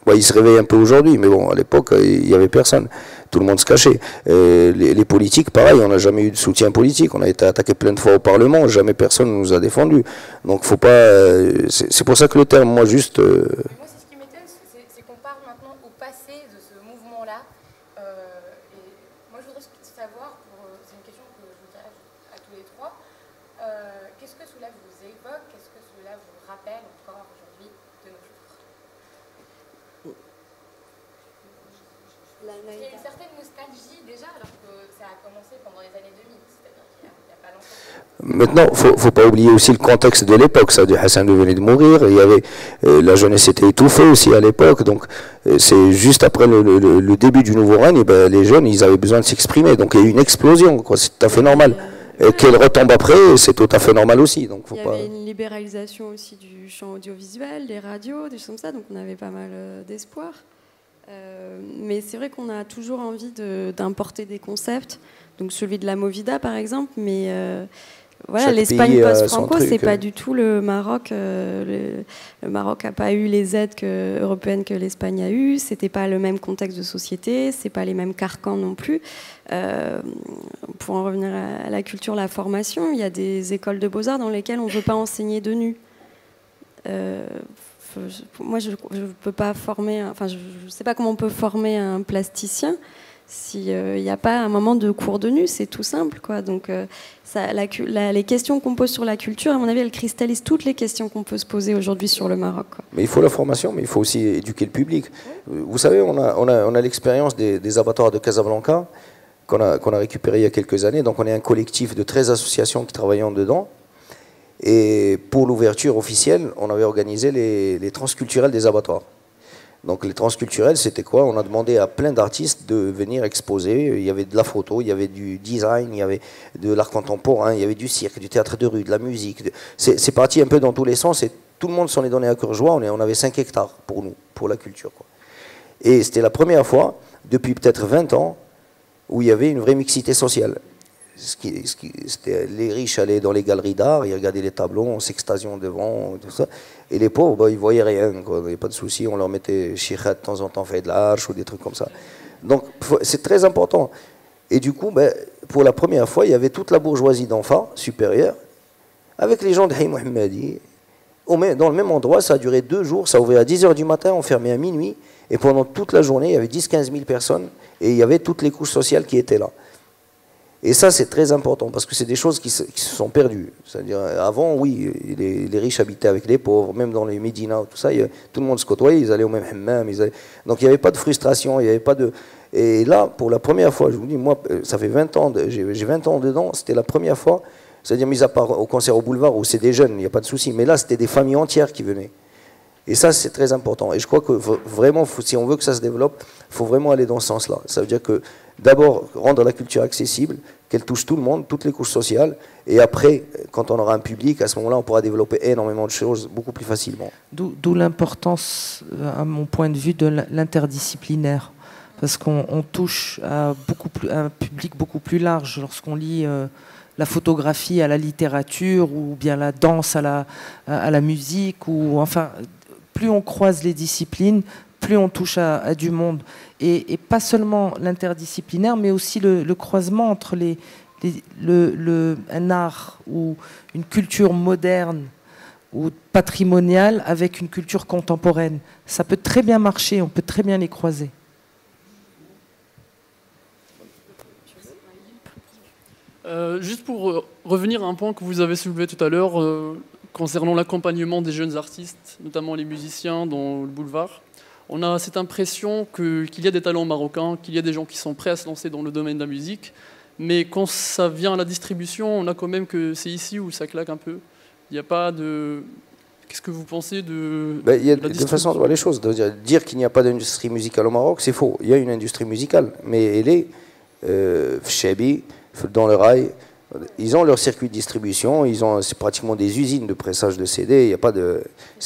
Speaker 4: Il se réveille un peu aujourd'hui, mais bon, à l'époque, il n'y avait personne. Tout le monde se cachait. Les politiques, pareil, on n'a jamais eu de soutien politique. On a été attaqué plein de fois au Parlement, jamais personne ne nous a défendus. Donc, faut pas. C'est pour ça que le terme, moi, juste.
Speaker 1: Moi, c'est ce qui m'étonne, c'est qu'on parle maintenant au passé de ce mouvement-là. Et moi, je voudrais savoir, c'est une question que je voudrais à tous les trois, qu'est-ce que cela vous évoque, qu'est-ce que cela vous rappelle encore aujourd'hui de nos jours? Il y a une certaine nostalgie déjà, alors que ça a commencé pendant les années 2000, c'est-à-dire qu'il n'y a pas longtemps.
Speaker 4: Maintenant, faut pas oublier aussi le contexte de l'époque. Ça, Hassan venait de mourir. Il y avait la jeunesse était étouffée aussi à l'époque. Donc, c'est juste après le début du nouveau règne, les jeunes, ils avaient besoin de s'exprimer. Donc, il y a eu une explosion. C'est tout à fait normal. Et qu'elle retombe après, c'est tout à fait normal aussi. Donc, faut
Speaker 5: il y avait une libéralisation aussi du champ audiovisuel, des radios, des choses comme ça. Donc, on avait pas mal d'espoir. Mais c'est vrai qu'on a toujours envie d'importer des concepts, donc celui de la Movida par exemple, mais voilà, l'Espagne post-Franco, c'est pas du tout le Maroc. Le Maroc n'a pas eu les aides européennes que l'Espagne a eues, c'était pas le même contexte de société, c'est pas les mêmes carcans non plus. Pour en revenir à la culture, la formation, il y a des écoles de beaux-arts dans lesquelles on ne veut pas enseigner de nu. Moi, je peux pas former, enfin, je sais pas comment on peut former un plasticien s'il n'y a pas un moment de cours de nu, c'est tout simple, quoi. Donc les questions qu'on pose sur la culture, à mon avis, elles cristallisent toutes les questions qu'on peut se poser aujourd'hui sur le Maroc, quoi.
Speaker 4: Mais il faut la formation, mais il faut aussi éduquer le public. Vous savez, on a l'expérience des abattoirs de Casablanca qu'on a récupéré il y a quelques années. Donc on est un collectif de 13 associations qui travaillent dedans. Et pour l'ouverture officielle, on avait organisé les transculturels des abattoirs. Donc les transculturels, c'était quoi? On a demandé à plein d'artistes de venir exposer. Il y avait de la photo, il y avait du design, il y avait de l'art contemporain, il y avait du cirque, du théâtre de rue, de la musique. C'est parti un peu dans tous les sens et tout le monde s'en est donné à cœur joie. On avait 5 hectares pour nous, pour la culture, quoi. Et c'était la première fois, depuis peut-être 20 ans, où il y avait une vraie mixité sociale. Les riches allaient dans les galeries d'art, ils regardaient les tableaux, on s'extasiait devant, tout ça. Et les pauvres, bah, ils voyaient rien, quoi. Il n'y avait pas de souci, on leur mettait chichat de temps en temps, fait de l'arche ou des trucs comme ça. Donc c'est très important. Et du coup, bah, pour la première fois, il y avait toute la bourgeoisie d'enfants supérieure, avec les gens de Hay Mohammadi, dans le même endroit. Ça a duré 2 jours, ça ouvrait à 10h du matin, on fermait à minuit, et pendant toute la journée, il y avait 10-15 000 personnes, et il y avait toutes les couches sociales qui étaient là. Et ça, c'est très important, parce que c'est des choses qui se sont perdues. C'est-à-dire, avant, oui, les riches habitaient avec les pauvres, même dans les médinas, tout ça, tout le monde se côtoyait, ils allaient au même hammam. Donc, il n'y avait pas de frustration, il n'y avait pas de... Et là, pour la première fois, je vous dis, moi, ça fait 20 ans, j'ai 20 ans dedans, c'était la première fois, c'est-à-dire, mis à part au concert au boulevard, où c'est des jeunes, il n'y a pas de souci, mais là, c'était des familles entières qui venaient. Et ça, c'est très important. Et je crois que vraiment, si on veut que ça se développe, il faut vraiment aller dans ce sens-là. Ça veut dire que, d'abord, rendre la culture accessible, qu'elle touche tout le monde, toutes les couches sociales, et après, quand on aura un public, à ce moment-là, on pourra développer énormément de choses beaucoup plus facilement.
Speaker 3: D'où l'importance, à mon point de vue, de l'interdisciplinaire. Parce qu'on touche à un public beaucoup plus large lorsqu'on lit la photographie à la littérature, ou bien la danse à la musique, ou enfin... Plus on croise les disciplines, plus on touche à du monde. Et pas seulement l'interdisciplinaire, mais aussi le croisement entre un art ou une culture moderne ou patrimoniale avec une culture contemporaine. Ça peut très bien marcher, on peut très bien les croiser.
Speaker 2: Juste pour revenir à un point que vous avez soulevé tout à l'heure, concernant l'accompagnement des jeunes artistes, notamment les musiciens dans le boulevard, on a cette impression qu'il y a des talents marocains, qu'il y a des gens qui sont prêts à se lancer dans le domaine de la musique, mais quand ça vient à la distribution, on a quand même que c'est ici où ça claque un peu. Il n'y a pas de... Qu'est-ce que vous pensez de...
Speaker 4: Il y a deux façons de voir les choses. Dire qu'il n'y a pas d'industrie musicale au Maroc, c'est faux. Il y a une industrie musicale, mais elle est Chebi, dans le rail. Ils ont leur circuit de distribution, c'est pratiquement des usines de pressage de CD. Il y a pas de,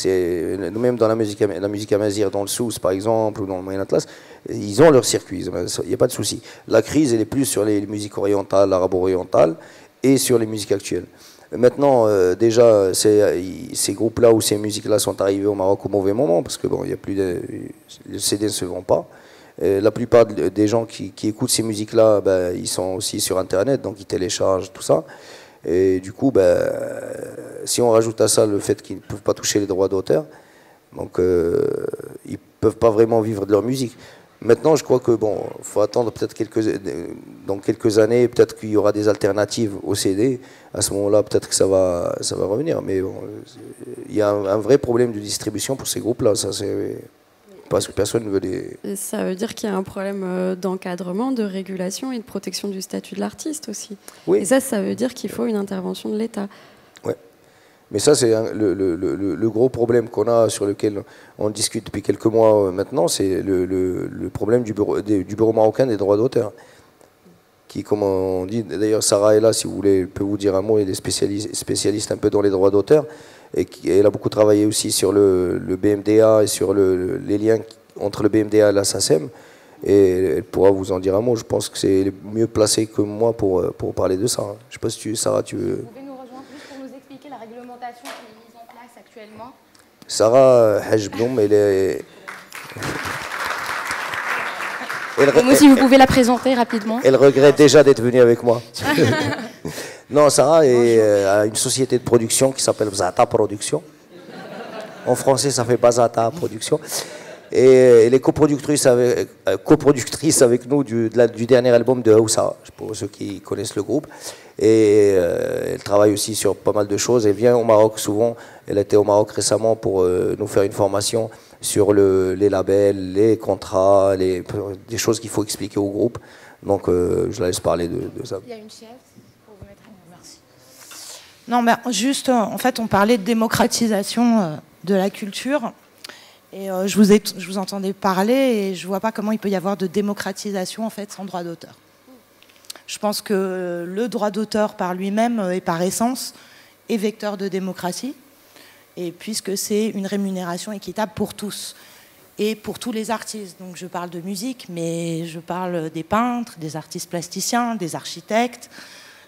Speaker 4: même dans la musique amazigh, dans le Souss par exemple, ou dans le Moyen Atlas, ils ont leur circuit. Il n'y a pas de souci. La crise, elle est plus sur les musiques orientales, arabo-orientales, et sur les musiques actuelles. Maintenant, déjà, ces groupes-là ou ces musiques-là sont arrivés au Maroc au mauvais moment, parce que bon, il y a plus le CD ne se vend pas. La plupart des gens qui écoutent ces musiques-là, ben, ils sont aussi sur Internet, donc ils téléchargent tout ça. Et du coup, ben, si on rajoute à ça le fait qu'ils ne peuvent pas toucher les droits d'auteur, donc ils ne peuvent pas vraiment vivre de leur musique. Maintenant, je crois que bon, faut attendre peut-être dans quelques années, peut-être qu'il y aura des alternatives au CD. À ce moment-là, peut-être que ça va revenir. Mais bon, il y a un vrai problème de distribution pour ces groupes-là. Ça, c'est parce que personne ne veut les...
Speaker 5: Ça veut dire qu'il y a un problème d'encadrement, de régulation et de protection du statut de l'artiste aussi. Oui. Et ça veut dire qu'il faut une intervention de l'État. Oui.
Speaker 4: Mais ça, c'est le gros problème qu'on a, sur lequel on discute depuis quelques mois maintenant, c'est le problème du bureau marocain des droits d'auteur. Qui, comme on dit, d'ailleurs Sarah est là, si vous voulez, elle peut vous dire un mot, elle est spécialiste un peu dans les droits d'auteur. Et elle a beaucoup travaillé aussi sur le BMDA et sur les liens entre le BMDA et la SACEM. Et elle pourra vous en dire un mot. Je pense que c'est mieux placé que moi pour parler de ça. Je ne sais pas si Sarah, tu veux... Vous pouvez nous rejoindre juste pour nous expliquer la réglementation qui est mise en place actuellement. Sarah Hajbloum, elle est...
Speaker 1: Moi, si vous pouvez la présenter rapidement.
Speaker 4: Elle regrette déjà d'être venue avec moi. Non, Sarah a une société de production qui s'appelle Zata Production. En français, ça fait Bazata Production. Et elle est coproductrice avec nous du dernier album de Aoussa, pour ceux qui connaissent le groupe. Et elle travaille aussi sur pas mal de choses. Elle vient au Maroc souvent. Elle était au Maroc récemment pour nous faire une formation sur les labels, les contrats, des choses qu'il faut expliquer au groupe. Donc je la laisse parler de ça.
Speaker 1: Il y a une chaise pour vous mettre. Merci.
Speaker 3: Non, mais juste, en fait, on parlait de démocratisation de la culture. Et je vous entendais parler et je ne vois pas comment il peut y avoir de démocratisation en fait, sans droit d'auteur. Je pense que le droit d'auteur par lui-même et par essence est vecteur de démocratie, et puisque c'est une rémunération équitable pour tous et pour tous les artistes. Donc je parle de musique, mais je parle des peintres, des artistes plasticiens, des architectes,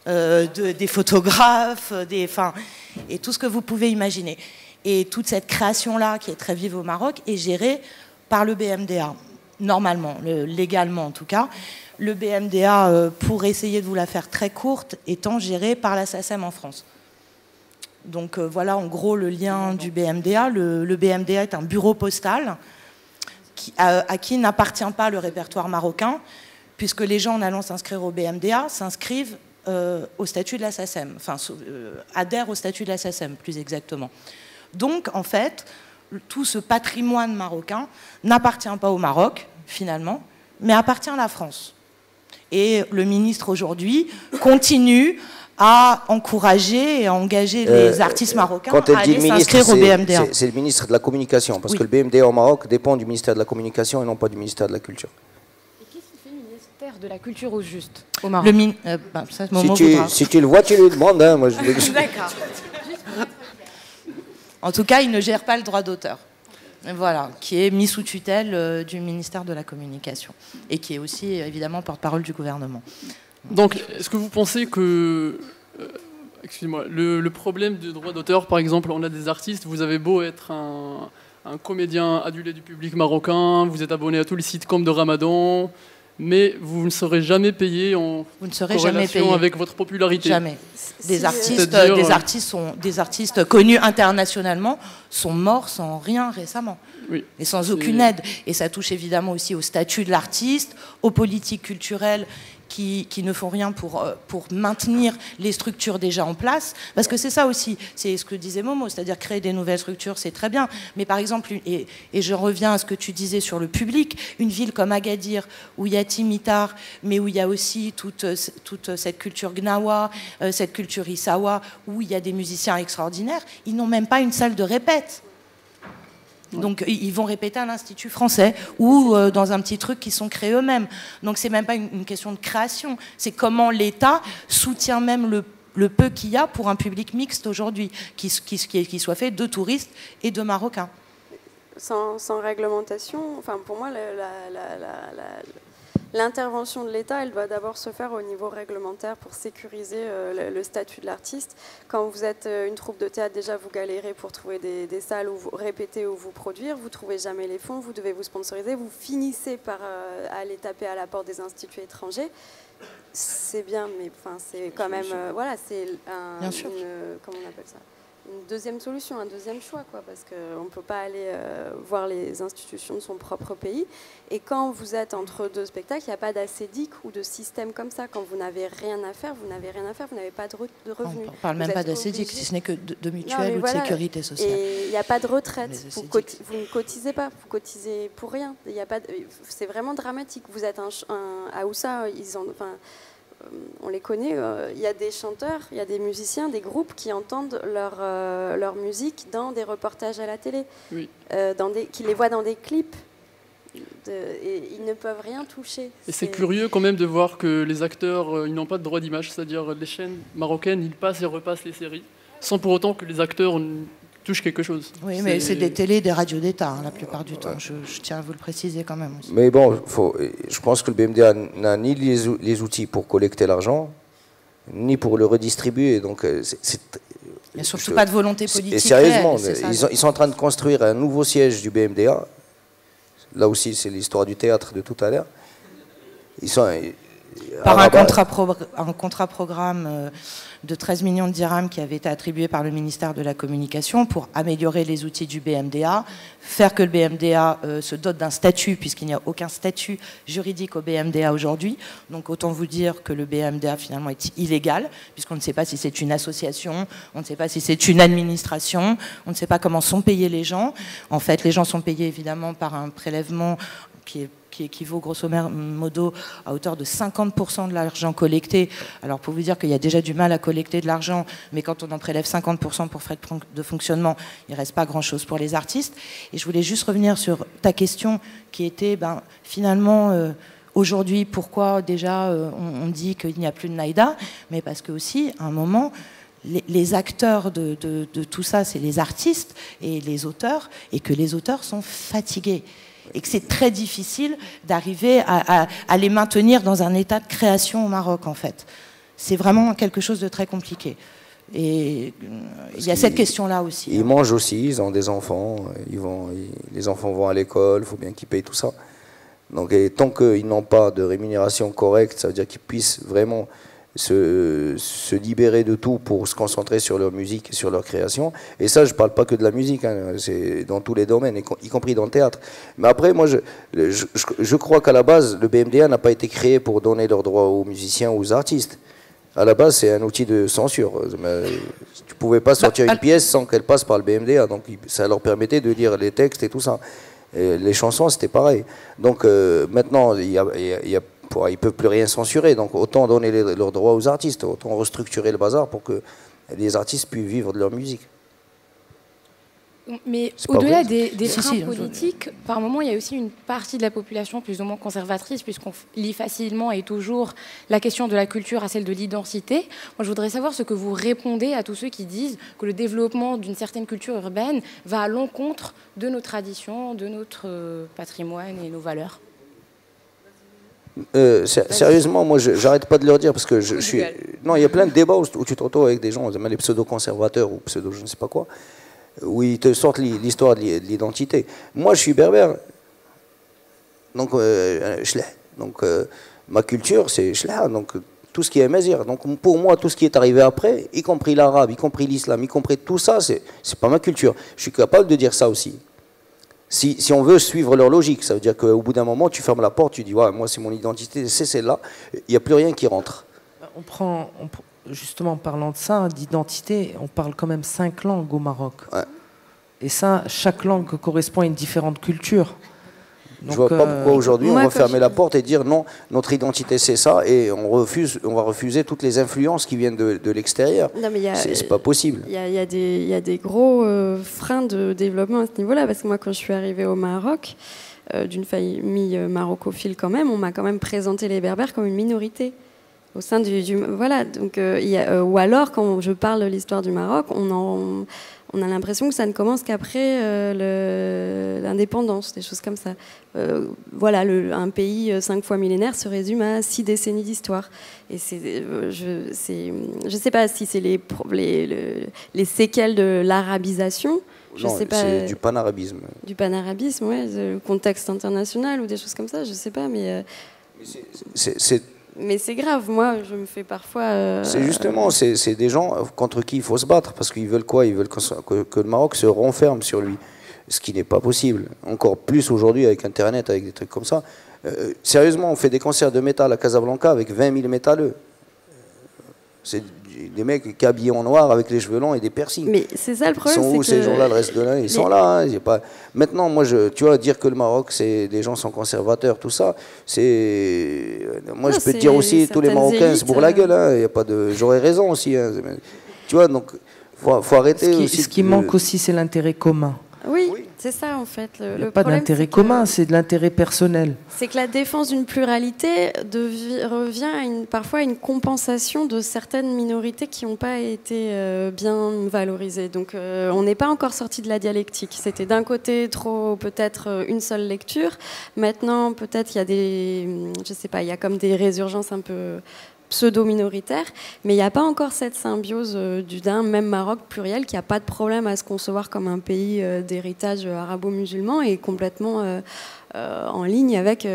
Speaker 3: des photographes, et tout ce que vous pouvez imaginer. Et toute cette création-là, qui est très vive au Maroc, est gérée par le BMDA, normalement, légalement en tout cas. Le BMDA, pour essayer de vous la faire très courte, étant géré par la SACEM en France. Donc voilà en gros le lien du BMDA. Le BMDA est un bureau postal à qui n'appartient pas le répertoire marocain, puisque les gens en allant s'inscrire au BMDA s'inscrivent au statut de la SACEM, enfin adhèrent au statut de la SACEM plus exactement. Donc, en fait, tout ce patrimoine marocain n'appartient pas au Maroc, finalement, mais appartient à la France. Et le ministre, aujourd'hui, continue à encourager et à engager les artistes marocains à aller s'inscrire au BMDA.
Speaker 4: C'est le ministre de la Communication, parce que le BMDA au Maroc dépend du ministère de la Communication et non pas du ministère de la Culture.
Speaker 1: Et qu'est-ce qui fait le ministère de la Culture au juste, au Maroc?
Speaker 4: Si tu le vois, tu lui demandes. Hein, moi,
Speaker 3: D'accord. En tout cas, il ne gère pas le droit d'auteur, voilà, qui est mis sous tutelle du ministère de la Communication et qui est aussi évidemment porte-parole du gouvernement.
Speaker 2: Donc, est-ce que vous pensez que, excusez-moi, le problème du droit d'auteur, par exemple, on a des artistes, vous avez beau être un comédien adulé du public marocain, vous êtes abonné à tous les sitcoms de Ramadan, mais vous ne serez jamais payé en corrélation avec votre popularité.
Speaker 3: Jamais. Des artistes connus internationalement sont morts sans rien récemment.
Speaker 2: Oui,
Speaker 3: et sans aucune aide. Et ça touche évidemment aussi au statut de l'artiste, aux politiques culturelles qui ne font rien pour maintenir les structures déjà en place. Parce que c'est ça aussi, c'est ce que disait Momo, c'est-à-dire créer des nouvelles structures, c'est très bien. Mais par exemple, et je reviens à ce que tu disais sur le public, une ville comme Agadir, où il y a Timitar, mais où il y a aussi toute cette culture gnawa, cette culture issawa, où il y a des musiciens extraordinaires, ils n'ont même pas une salle de répète. Donc ils vont répéter à l'Institut français ou dans un petit truc qu'ils sont créés eux-mêmes. Donc c'est même pas une question de création, c'est comment l'État soutient même le peu qu'il y a pour un public mixte aujourd'hui, qui soit fait de touristes et de Marocains.
Speaker 5: Sans réglementation, enfin pour moi l'intervention de l'État, elle doit d'abord se faire au niveau réglementaire pour sécuriser le statut de l'artiste. Quand vous êtes une troupe de théâtre, déjà vous galérez pour trouver des salles où vous répéter ou vous produire, vous ne trouvez jamais les fonds, vous devez vous sponsoriser, vous finissez par aller taper à la porte des instituts étrangers. C'est bien, mais enfin, c'est quand même... voilà, c'est comment on appelle ça ? Une deuxième solution, un deuxième choix, quoi, parce qu'on ne peut pas aller voir les institutions de son propre pays. Et quand vous êtes entre deux spectacles, il n'y a pas d'assédic ou de système comme ça. Quand vous n'avez rien à faire, vous n'avez rien à faire, vous n'avez pas de revenus.
Speaker 3: On ne parle même pas d'assédic, si ce n'est que de mutuelle ou de sécurité sociale.
Speaker 5: Et il n'y a pas de retraite. Vous ne cotisez pas, vous cotisez pour rien. C'est vraiment dramatique. Vous êtes à Oussa, on les connaît, il y a des chanteurs, il y a des musiciens, des groupes qui entendent leur musique dans des reportages à la télé,
Speaker 2: oui.
Speaker 5: Qui les voient dans des clips, et ils ne peuvent rien toucher.
Speaker 2: Et c'est curieux quand même de voir que les acteurs, ils n'ont pas de droit d'image, c'est-à-dire les chaînes marocaines, ils passent et repassent les séries, sans pour autant que les acteurs touchent quelque chose.
Speaker 3: Oui, mais c'est des télés, des radios d'État, la plupart du temps. Je tiens à vous le préciser quand même aussi.
Speaker 4: Mais bon, je pense que le BMDA n'a ni les outils pour collecter l'argent, ni pour le redistribuer. Donc,
Speaker 3: il n'y a surtout pas de volonté politique.
Speaker 4: Et sérieusement, ils sont en train de construire un nouveau siège du BMDA. Là aussi, c'est l'histoire du théâtre de tout à l'heure.
Speaker 3: Par un contrat programme de 13 millions de dirhams qui avait été attribué par le ministère de la Communication pour améliorer les outils du BMDA, faire que le BMDA se dote d'un statut, puisqu'il n'y a aucun statut juridique au BMDA aujourd'hui. Donc autant vous dire que le BMDA finalement est illégal, puisqu'on ne sait pas si c'est une association, on ne sait pas si c'est une administration, on ne sait pas comment sont payés les gens. En fait, les gens sont payés évidemment par un prélèvement qui équivaut grosso modo à hauteur de 50% de l'argent collecté. Alors pour vous dire qu'il y a déjà du mal à collecter de l'argent, mais quand on en prélève 50% pour frais de fonctionnement, il ne reste pas grand-chose pour les artistes. Et je voulais juste revenir sur ta question qui était finalement aujourd'hui pourquoi déjà on dit qu'il n'y a plus de Naïda, mais parce que aussi à un moment les acteurs de tout ça, c'est les artistes et les auteurs, et que les auteurs sont fatigués. Et que c'est très difficile d'arriver à les maintenir dans un état de création au Maroc, en fait. C'est vraiment quelque chose de très compliqué. Et il y a cette question-là aussi.
Speaker 4: Ils mangent aussi, ils ont des enfants, les enfants vont à l'école, il faut bien qu'ils payent tout ça. Donc, et tant qu'ils n'ont pas de rémunération correcte, ça veut dire qu'ils puissent vraiment se libérer de tout pour se concentrer sur leur musique et sur leur création. Et ça, je ne parle pas que de la musique, hein, c'est dans tous les domaines, y compris dans le théâtre. Mais après, moi, je crois qu'à la base, le BMDA n'a pas été créé pour donner leurs droits aux musiciens ou aux artistes. À la base, c'est un outil de censure. Tu ne pouvais pas sortir une pièce sans qu'elle passe par le BMDA. Donc, ça leur permettait de lire les textes et tout ça. Et les chansons, c'était pareil. Donc, maintenant, ils ne peuvent plus rien censurer, donc autant donner leurs droits aux artistes, autant restructurer le bazar pour que les artistes puissent vivre de leur musique.
Speaker 1: Mais au-delà des freins politiques, par moment, il y a aussi une partie de la population plus ou moins conservatrice, puisqu'on lie facilement et toujours la question de la culture à celle de l'identité. Moi, je voudrais savoir ce que vous répondez à tous ceux qui disent que le développement d'une certaine culture urbaine va à l'encontre de nos traditions, de notre patrimoine et nos valeurs.
Speaker 4: Sérieusement, moi, j'arrête pas de leur dire parce que je suis. Non, il y a plein de débats où tu te retrouves avec des gens, les pseudo-conservateurs ou pseudo, je ne sais pas quoi, où ils te sortent l'histoire de l'identité. Moi, je suis berbère, donc ma culture, c'est shlah, donc tout ce qui est mazir. Donc pour moi, tout ce qui est arrivé après, y compris l'arabe, y compris l'islam, y compris tout ça, c'est pas ma culture. Je suis capable de dire ça aussi. Si on veut suivre leur logique, ça veut dire qu'au bout d'un moment, tu fermes la porte, tu dis ouais, moi c'est mon identité, c'est celle-là, il n'y a plus rien qui rentre.
Speaker 3: Justement, en parlant de ça, d'identité, on parle quand même 5 langues au Maroc.
Speaker 4: Ouais.
Speaker 3: Et ça, chaque langue correspond à une différente culture.
Speaker 4: Donc, je ne vois pas pourquoi aujourd'hui on va fermer la porte et dire non, notre identité c'est ça, et on va refuser toutes les influences qui viennent de l'extérieur. C'est pas possible.
Speaker 5: Il y a des gros freins de développement à ce niveau-là, parce que moi quand je suis arrivée au Maroc, d'une famille marocophile quand même, on m'a quand même présenté les Berbères comme une minorité au sein voilà, donc ou alors quand je parle de l'histoire du Maroc, on a l'impression que ça ne commence qu'après l'indépendance, des choses comme ça. Voilà, un pays 5 fois millénaire se résume à 6 décennies d'histoire. Et je sais pas si c'est les séquelles de l'arabisation.
Speaker 4: Non, c'est du panarabisme.
Speaker 5: Du panarabisme, ouais, le contexte international ou des choses comme ça, je sais pas, mais mais c'est grave, moi je me fais parfois...
Speaker 4: C'est justement, c'est des gens contre qui il faut se battre, parce qu'ils veulent quoi? Ils veulent que le Maroc se renferme sur lui, ce qui n'est pas possible. Encore plus aujourd'hui avec Internet, avec des trucs comme ça. Sérieusement, on fait des concerts de métal à Casablanca avec 20 000 métalleux. C'est des mecs qui habillés en noir avec les cheveux longs et des piercings.
Speaker 5: Mais c'est ça le problème.
Speaker 4: Ils sont où ces gens-là, le reste de l'année? Ils sont là. Hein, pas... Maintenant, moi, tu vois, dire que le Maroc, les gens sont conservateurs, tout ça, c'est... Moi, je peux te dire aussi, tous les Marocains se bourrent la gueule. Hein, y a pas de... J'aurais raison aussi. Hein, tu vois, donc, faut arrêter aussi.
Speaker 3: Ce qui manque aussi, c'est l'intérêt commun.
Speaker 5: Oui, c'est ça en fait.
Speaker 3: Il n'y a pas d'intérêt commun, c'est de l'intérêt personnel.
Speaker 5: C'est que la défense d'une pluralité revient parfois à une compensation de certaines minorités qui n'ont pas été bien valorisées. Donc on n'est pas encore sorti de la dialectique. C'était d'un côté trop peut-être une seule lecture. Maintenant peut-être il y a je sais pas, il y a comme des résurgences un peu pseudo-minoritaire, mais il n'y a pas encore cette symbiose d'un même Maroc pluriel qui n'a pas de problème à se concevoir comme un pays d'héritage arabo-musulman et complètement en ligne avec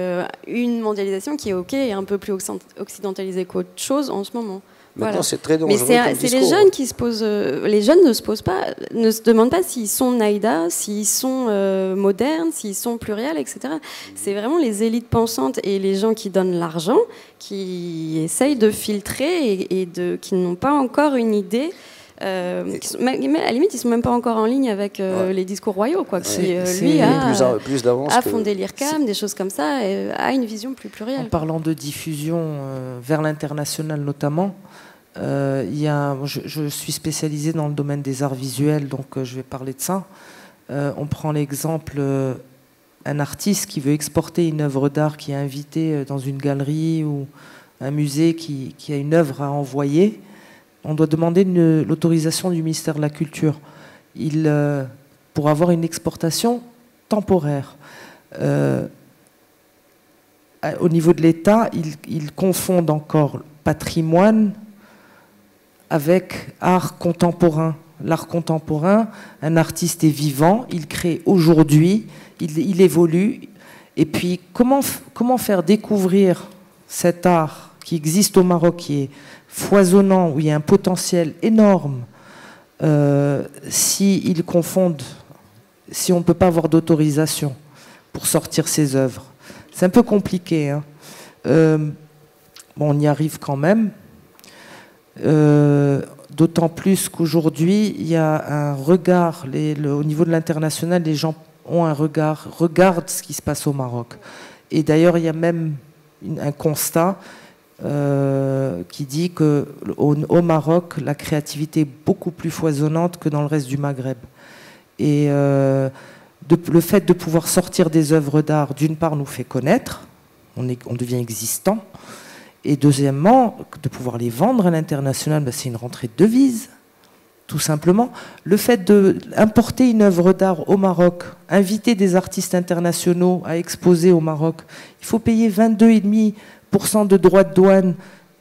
Speaker 5: une mondialisation qui est OK et un peu plus occidentalisée qu'autre chose en ce moment.
Speaker 4: Maintenant,
Speaker 5: Voilà.
Speaker 4: c'est très dangereux.
Speaker 5: Mais c'est les jeunes qui se posent. Les jeunes ne se demandent pas s'ils sont naïda, s'ils sont modernes, s'ils sont pluriels, etc. C'est vraiment les élites pensantes et les gens qui donnent l'argent qui essayent de filtrer et qui n'ont pas encore une idée. Mais à la limite, ils sont même pas encore en ligne avec les discours royaux, quoi. Lui a fondé l'IRCAM, des choses comme ça, et a une vision plus plurielle.
Speaker 3: En parlant de diffusion vers l'international notamment, je suis spécialisée dans le domaine des arts visuels, donc je vais parler de ça. On prend l'exemple un artiste qui veut exporter une œuvre d'art qui est invité dans une galerie ou un musée qui a une œuvre à envoyer. On doit demander l'autorisation du ministère de la Culture pour avoir une exportation temporaire. Au niveau de l'État, ils confondent encore patrimoine avec art contemporain. L'art contemporain, un artiste est vivant, il crée aujourd'hui, il évolue. Et puis, comment faire découvrir cet art qui existe au Maroc, qui est foisonnant, où il y a un potentiel énorme, si on ne peut pas avoir d'autorisation pour sortir ses œuvres. C'est un peu compliqué, hein. On y arrive quand même. D'autant plus qu'aujourd'hui, il y a un regard, au niveau de l'international, les gens ont un regard, regardent ce qui se passe au Maroc. Et d'ailleurs, il y a même un constat qui dit qu'au Maroc, la créativité est beaucoup plus foisonnante que dans le reste du Maghreb. Et le fait de pouvoir sortir des œuvres d'art, d'une part, nous fait connaître, on devient existant, et deuxièmement, de pouvoir les vendre à l'international, c'est une rentrée de devises, tout simplement. Le fait d'importer une œuvre d'art au Maroc, inviter des artistes internationaux à exposer au Maroc, il faut payer 22,5% de droits de douane.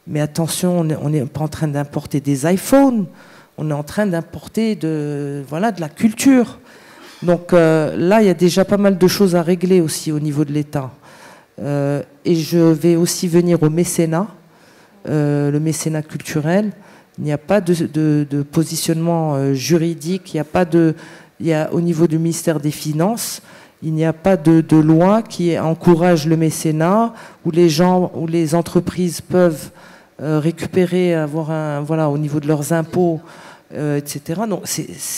Speaker 3: Mais attention, on n'est pas en train d'importer des iPhones, on est en train d'importer de la culture. Donc là, il y a déjà pas mal de choses à régler aussi au niveau de l'État. Et je vais aussi venir au mécénat, le mécénat culturel. Il n'y a pas de positionnement juridique, au niveau du ministère des Finances, il n'y a pas de loi qui encourage le mécénat, où les entreprises peuvent récupérer, au niveau de leurs impôts, etc. Donc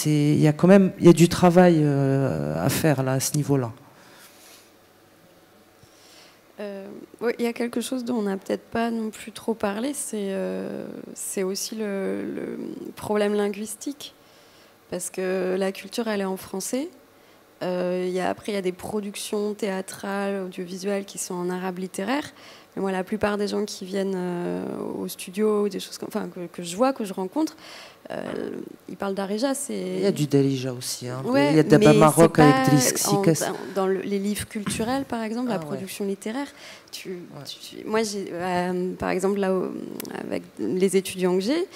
Speaker 3: il y a du travail à faire là, à ce niveau-là.
Speaker 5: Oui, il y a quelque chose dont on n'a peut-être pas non plus trop parlé, c'est aussi le problème linguistique, parce que la culture, elle est en français. Après, il y a des productions théâtrales, audiovisuelles qui sont en arabe littéraire. Mais moi, la plupart des gens qui viennent au studio, des choses que je vois, que je rencontre, ils parlent d'Arija. Il
Speaker 3: y a du Darija aussi. Hein.
Speaker 5: Ouais,
Speaker 3: il y a Daba Maroc avec Drisk Sikas.
Speaker 5: Dans les livres culturels, par exemple, la production littéraire. Moi, par exemple, là, avec les étudiants que j'ai,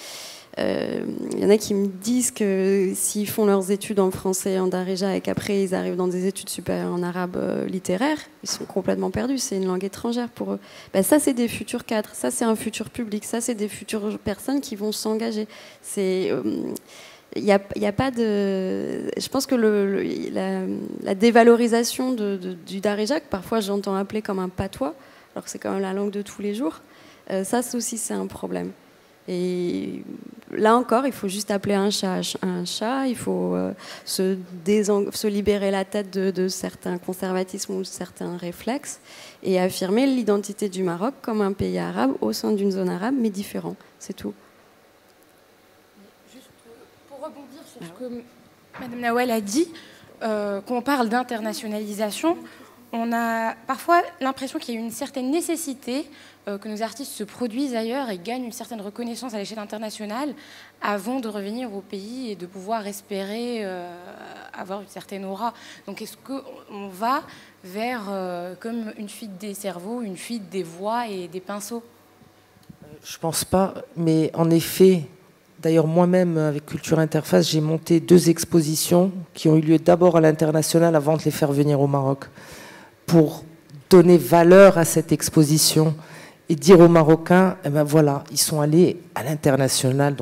Speaker 5: il y en a qui me disent que s'ils font leurs études en français, en darija, et qu'après ils arrivent dans des études supérieures en arabe littéraire, ils sont complètement perdus, c'est une langue étrangère pour eux. Ça, c'est des futurs cadres, ça, c'est un futur public, ça, c'est des futures personnes qui vont s'engager. Il n'y a pas de... Je pense que la dévalorisation du darija, que parfois j'entends appeler comme un patois, alors que c'est quand même la langue de tous les jours, ça aussi, c'est un problème. Et là encore, il faut juste appeler un chat un chat, il faut se libérer la tête de certains conservatismes ou de certains réflexes et affirmer l'identité du Maroc comme un pays arabe au sein d'une zone arabe, mais différent, c'est tout.
Speaker 1: Juste pour rebondir sur ce que Mme Nawel a dit, quand on parle d'internationalisation, on a parfois l'impression qu'il y a une certaine nécessité que nos artistes se produisent ailleurs et gagnent une certaine reconnaissance à l'échelle internationale avant de revenir au pays et de pouvoir espérer avoir une certaine aura. Donc est-ce qu'on va vers comme une fuite des cerveaux, une fuite des voix et des pinceaux ?
Speaker 3: Je pense pas, mais en effet, d'ailleurs moi-même avec Culture Interface, j'ai monté 2 expositions qui ont eu lieu d'abord à l'international avant de les faire venir au Maroc, pour donner valeur à cette exposition et dire aux Marocains, eh ben voilà, ils sont allés à l'international.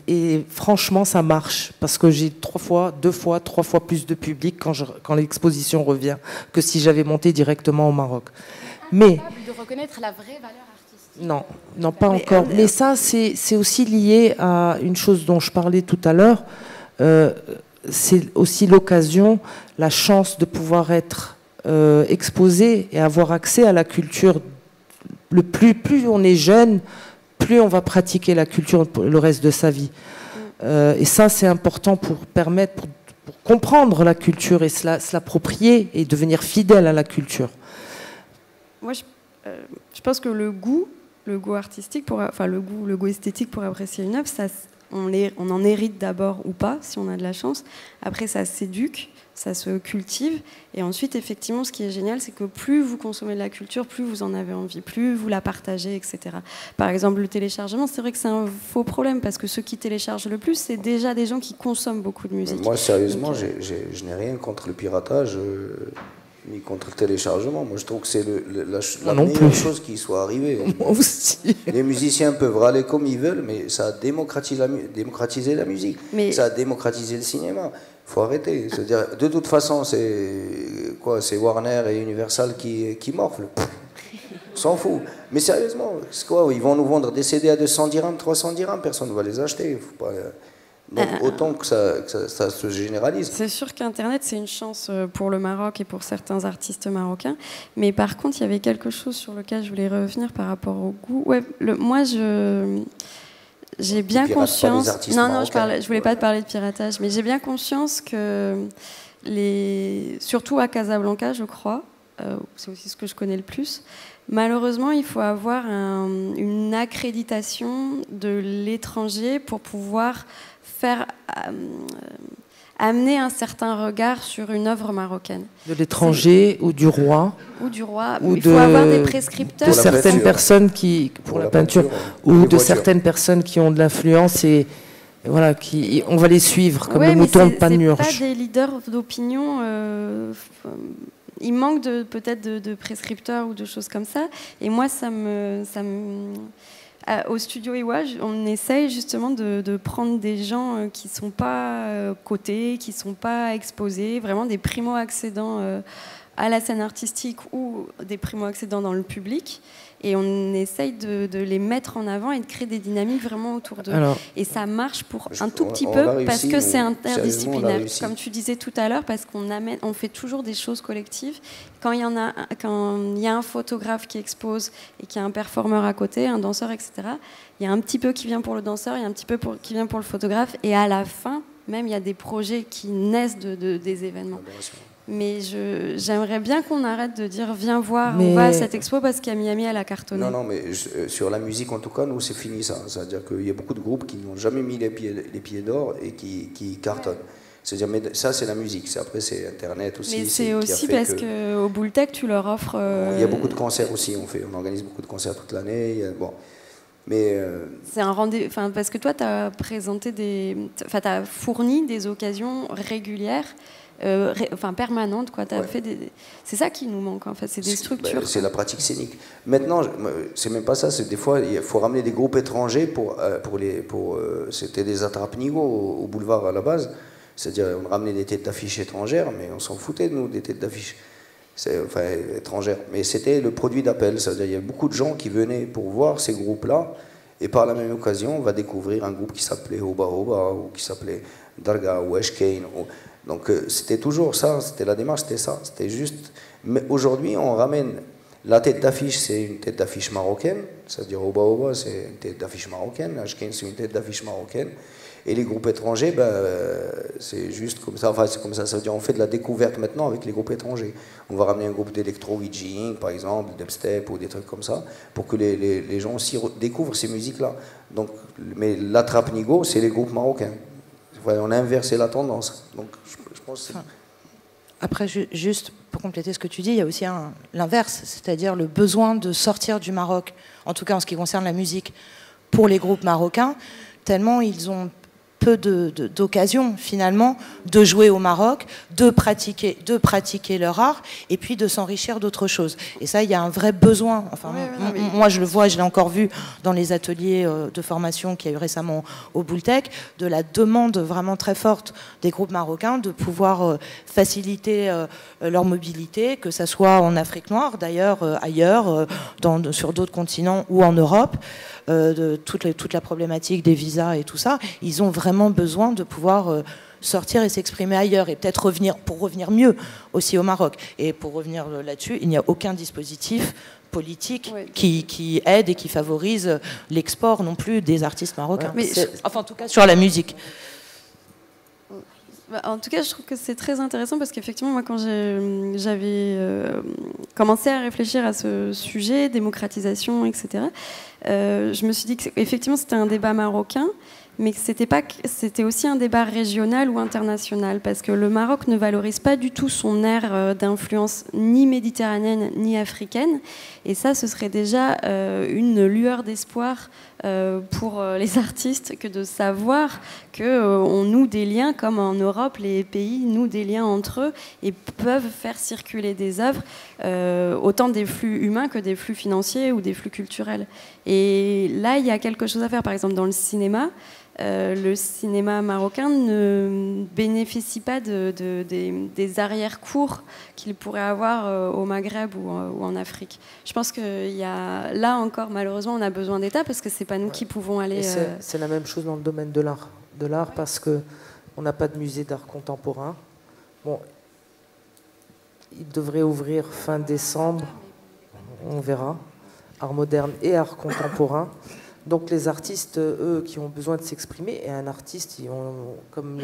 Speaker 3: Et franchement, ça marche, parce que j'ai 3 fois plus de public quand l'exposition revient que si j'avais monté directement au Maroc. Mais
Speaker 1: de reconnaître la vraie valeur artistique.
Speaker 3: Non, pas encore. Mais ça, c'est aussi lié à une chose dont je parlais tout à l'heure. C'est aussi l'occasion, la chance de pouvoir être exposé et avoir accès à la culture. Plus on est jeune, plus on va pratiquer la culture le reste de sa vie. Et ça, c'est important pour permettre, pour comprendre la culture et se l'approprier et devenir fidèle à la culture.
Speaker 5: Moi, je pense que le goût artistique, le goût esthétique pour apprécier une œuvre, on en hérite d'abord ou pas, si on a de la chance. Après, ça s'éduque, ça se cultive. Et ensuite, effectivement, ce qui est génial, c'est que plus vous consommez de la culture, plus vous en avez envie, plus vous la partagez, etc. Par exemple, le téléchargement, c'est vrai que c'est un faux problème, parce que ceux qui téléchargent le plus, c'est déjà des gens qui consomment beaucoup de musique.
Speaker 4: Moi, sérieusement, je n'ai rien contre le piratage. Ni contre le téléchargement. Moi, je trouve que c'est la meilleure chose qui soit arrivée.
Speaker 3: Moi aussi.
Speaker 4: Les musiciens peuvent râler comme ils veulent, mais ça a démocratisé la musique. Ça a démocratisé le cinéma. Il faut arrêter. C'est-à-dire, de toute façon, c'est Warner et Universal qui morflent. On s'en fout. Mais sérieusement, c'est quoi? Ils vont nous vendre des CD à 200 dirhams, 300 dirhams, personne ne va les acheter. Faut pas... Donc autant que ça se généralise.
Speaker 5: C'est sûr qu'Internet, c'est une chance pour le Maroc et pour certains artistes marocains. Mais par contre, il y avait quelque chose sur lequel je voulais revenir par rapport au goût. Ouais, moi, j'ai bien conscience... Non, je voulais pas te parler de piratage, mais j'ai bien conscience que, surtout à Casablanca, je crois, c'est aussi ce que je connais le plus, malheureusement, il faut avoir une accréditation de l'étranger pour pouvoir amener un certain regard sur une œuvre marocaine.
Speaker 3: De l'étranger ou du roi.
Speaker 5: Ou du roi. Il faut avoir des prescripteurs.
Speaker 3: De certaines personnes pour la peinture, ou de certaines personnes qui ont de l'influence et voilà, on va les suivre comme le mouton de Panurge.
Speaker 5: C'est pas des leaders d'opinion. Il manque peut-être de prescripteurs ou de choses comme ça. Et moi, au studio Iwa, on essaye justement de prendre des gens qui ne sont pas cotés, qui ne sont pas exposés, vraiment des primo-accédants à la scène artistique ou des primo-accédants dans le public. Et on essaye de les mettre en avant et de créer des dynamiques vraiment autour d'eux. Et ça marche pour un tout petit peu parce que c'est interdisciplinaire. Comme tu disais tout à l'heure, parce on fait toujours des choses collectives. Quand il y a un photographe qui expose et qu'il y a un performeur à côté, un danseur, etc., il y a un petit peu qui vient pour le danseur, il y a un petit peu qui vient pour le photographe. Et à la fin, même, il y a des projets qui naissent des événements. Mais j'aimerais bien qu'on arrête de dire viens voir, on va à cette expo parce qu'à Miami elle a cartonné.
Speaker 4: Non, mais sur la musique en tout cas, nous c'est fini ça. C'est-à-dire qu'il y a beaucoup de groupes qui n'ont jamais mis les pieds d'or et qui cartonnent. C'est-à-dire, mais ça c'est la musique. Après c'est Internet aussi.
Speaker 5: Mais c'est aussi parce qu'au Boultec tu leur offres.
Speaker 4: Il y a beaucoup de concerts aussi. On organise beaucoup de concerts toute l'année. Bon. Mais
Speaker 5: c'est un rendez-vous. Parce que toi tu as présenté t'as fourni des occasions régulières. Permanente, quoi. C'est ça qui nous manque, en fait, c'est des structures.
Speaker 4: C'est la pratique scénique. Maintenant, c'est même pas ça, c'est des fois, il faut ramener des groupes étrangers c'était des attrape-nigo au boulevard à la base, c'est-à-dire on ramenait des têtes d'affiche étrangères, mais on s'en foutait de nous, des têtes d'affiche étrangères. Mais c'était le produit d'appel, c'est-à-dire il y a beaucoup de gens qui venaient pour voir ces groupes-là, et par la même occasion, on va découvrir un groupe qui s'appelait Hoba Hoba, ou qui s'appelait Darga, ou Eshkein, donc c'était toujours ça, c'était la démarche, c'était ça, c'était juste. Mais aujourd'hui, on ramène la tête d'affiche, c'est une tête d'affiche marocaine, c'est-à-dire Oba Oba, c'est une tête d'affiche marocaine, Ashken, c'est une tête d'affiche marocaine, et les groupes étrangers, c'est juste comme ça. Enfin, c'est comme ça veut dire on fait de la découverte maintenant avec les groupes étrangers. On va ramener un groupe d'électro DJing, par exemple, dubstep ou des trucs comme ça, pour que les gens aussi découvrent ces musiques-là. Donc, mais l'attrape-nigo, c'est les groupes marocains. On a inversé la tendance. Donc, je pense.
Speaker 3: Après, juste pour compléter ce que tu dis, il y a aussi l'inverse, c'est-à-dire le besoin de sortir du Maroc, en tout cas en ce qui concerne la musique, pour les groupes marocains, tellement ils ont peu d'occasions finalement de jouer au Maroc, de pratiquer leur art et puis de s'enrichir d'autres choses. Et ça, il y a un vrai besoin. Enfin, moi, je le vois, je l'ai encore vu dans les ateliers de formation qu'il y a eu récemment au Boultec, de la demande vraiment très forte des groupes marocains de pouvoir faciliter leur mobilité, que ça soit en Afrique noire, d'ailleurs, ailleurs, sur d'autres continents ou en Europe. De toute la problématique des visas et tout ça, ils ont vraiment besoin de pouvoir sortir et s'exprimer ailleurs et peut-être revenir mieux aussi au Maroc. Et pour revenir là-dessus, il n'y a aucun dispositif politique qui aide et qui favorise l'export non plus des artistes marocains. Enfin, en tout cas, sur la musique.
Speaker 5: En tout cas, je trouve que c'est très intéressant parce qu'effectivement, moi, quand j'avais commencé à réfléchir à ce sujet, démocratisation, etc., je me suis dit qu'effectivement, c'était un débat marocain, mais que c'était aussi un débat régional ou international, parce que le Maroc ne valorise pas du tout son aire d'influence ni méditerranéenne ni africaine, et ça, ce serait déjà une lueur d'espoir pour les artistes que de savoir qu'on noue des liens, comme en Europe, les pays nouent des liens entre eux et peuvent faire circuler des œuvres, autant des flux humains que des flux financiers ou des flux culturels. Et là, il y a quelque chose à faire. Par exemple, dans le cinéma marocain ne bénéficie pas des arrière-cours qu'il pourrait avoir au Maghreb ou en Afrique. Je pense qu'il y a, là encore, malheureusement, on a besoin d'État parce que c'est pas nous qui pouvons aller...
Speaker 3: C'est la même chose dans le domaine de l'art, parce qu'on n'a pas de musée d'art contemporain. Bon, il devrait ouvrir fin décembre, on verra, art moderne et art contemporain. Donc les artistes, eux, qui ont besoin de s'exprimer, et un artiste, comme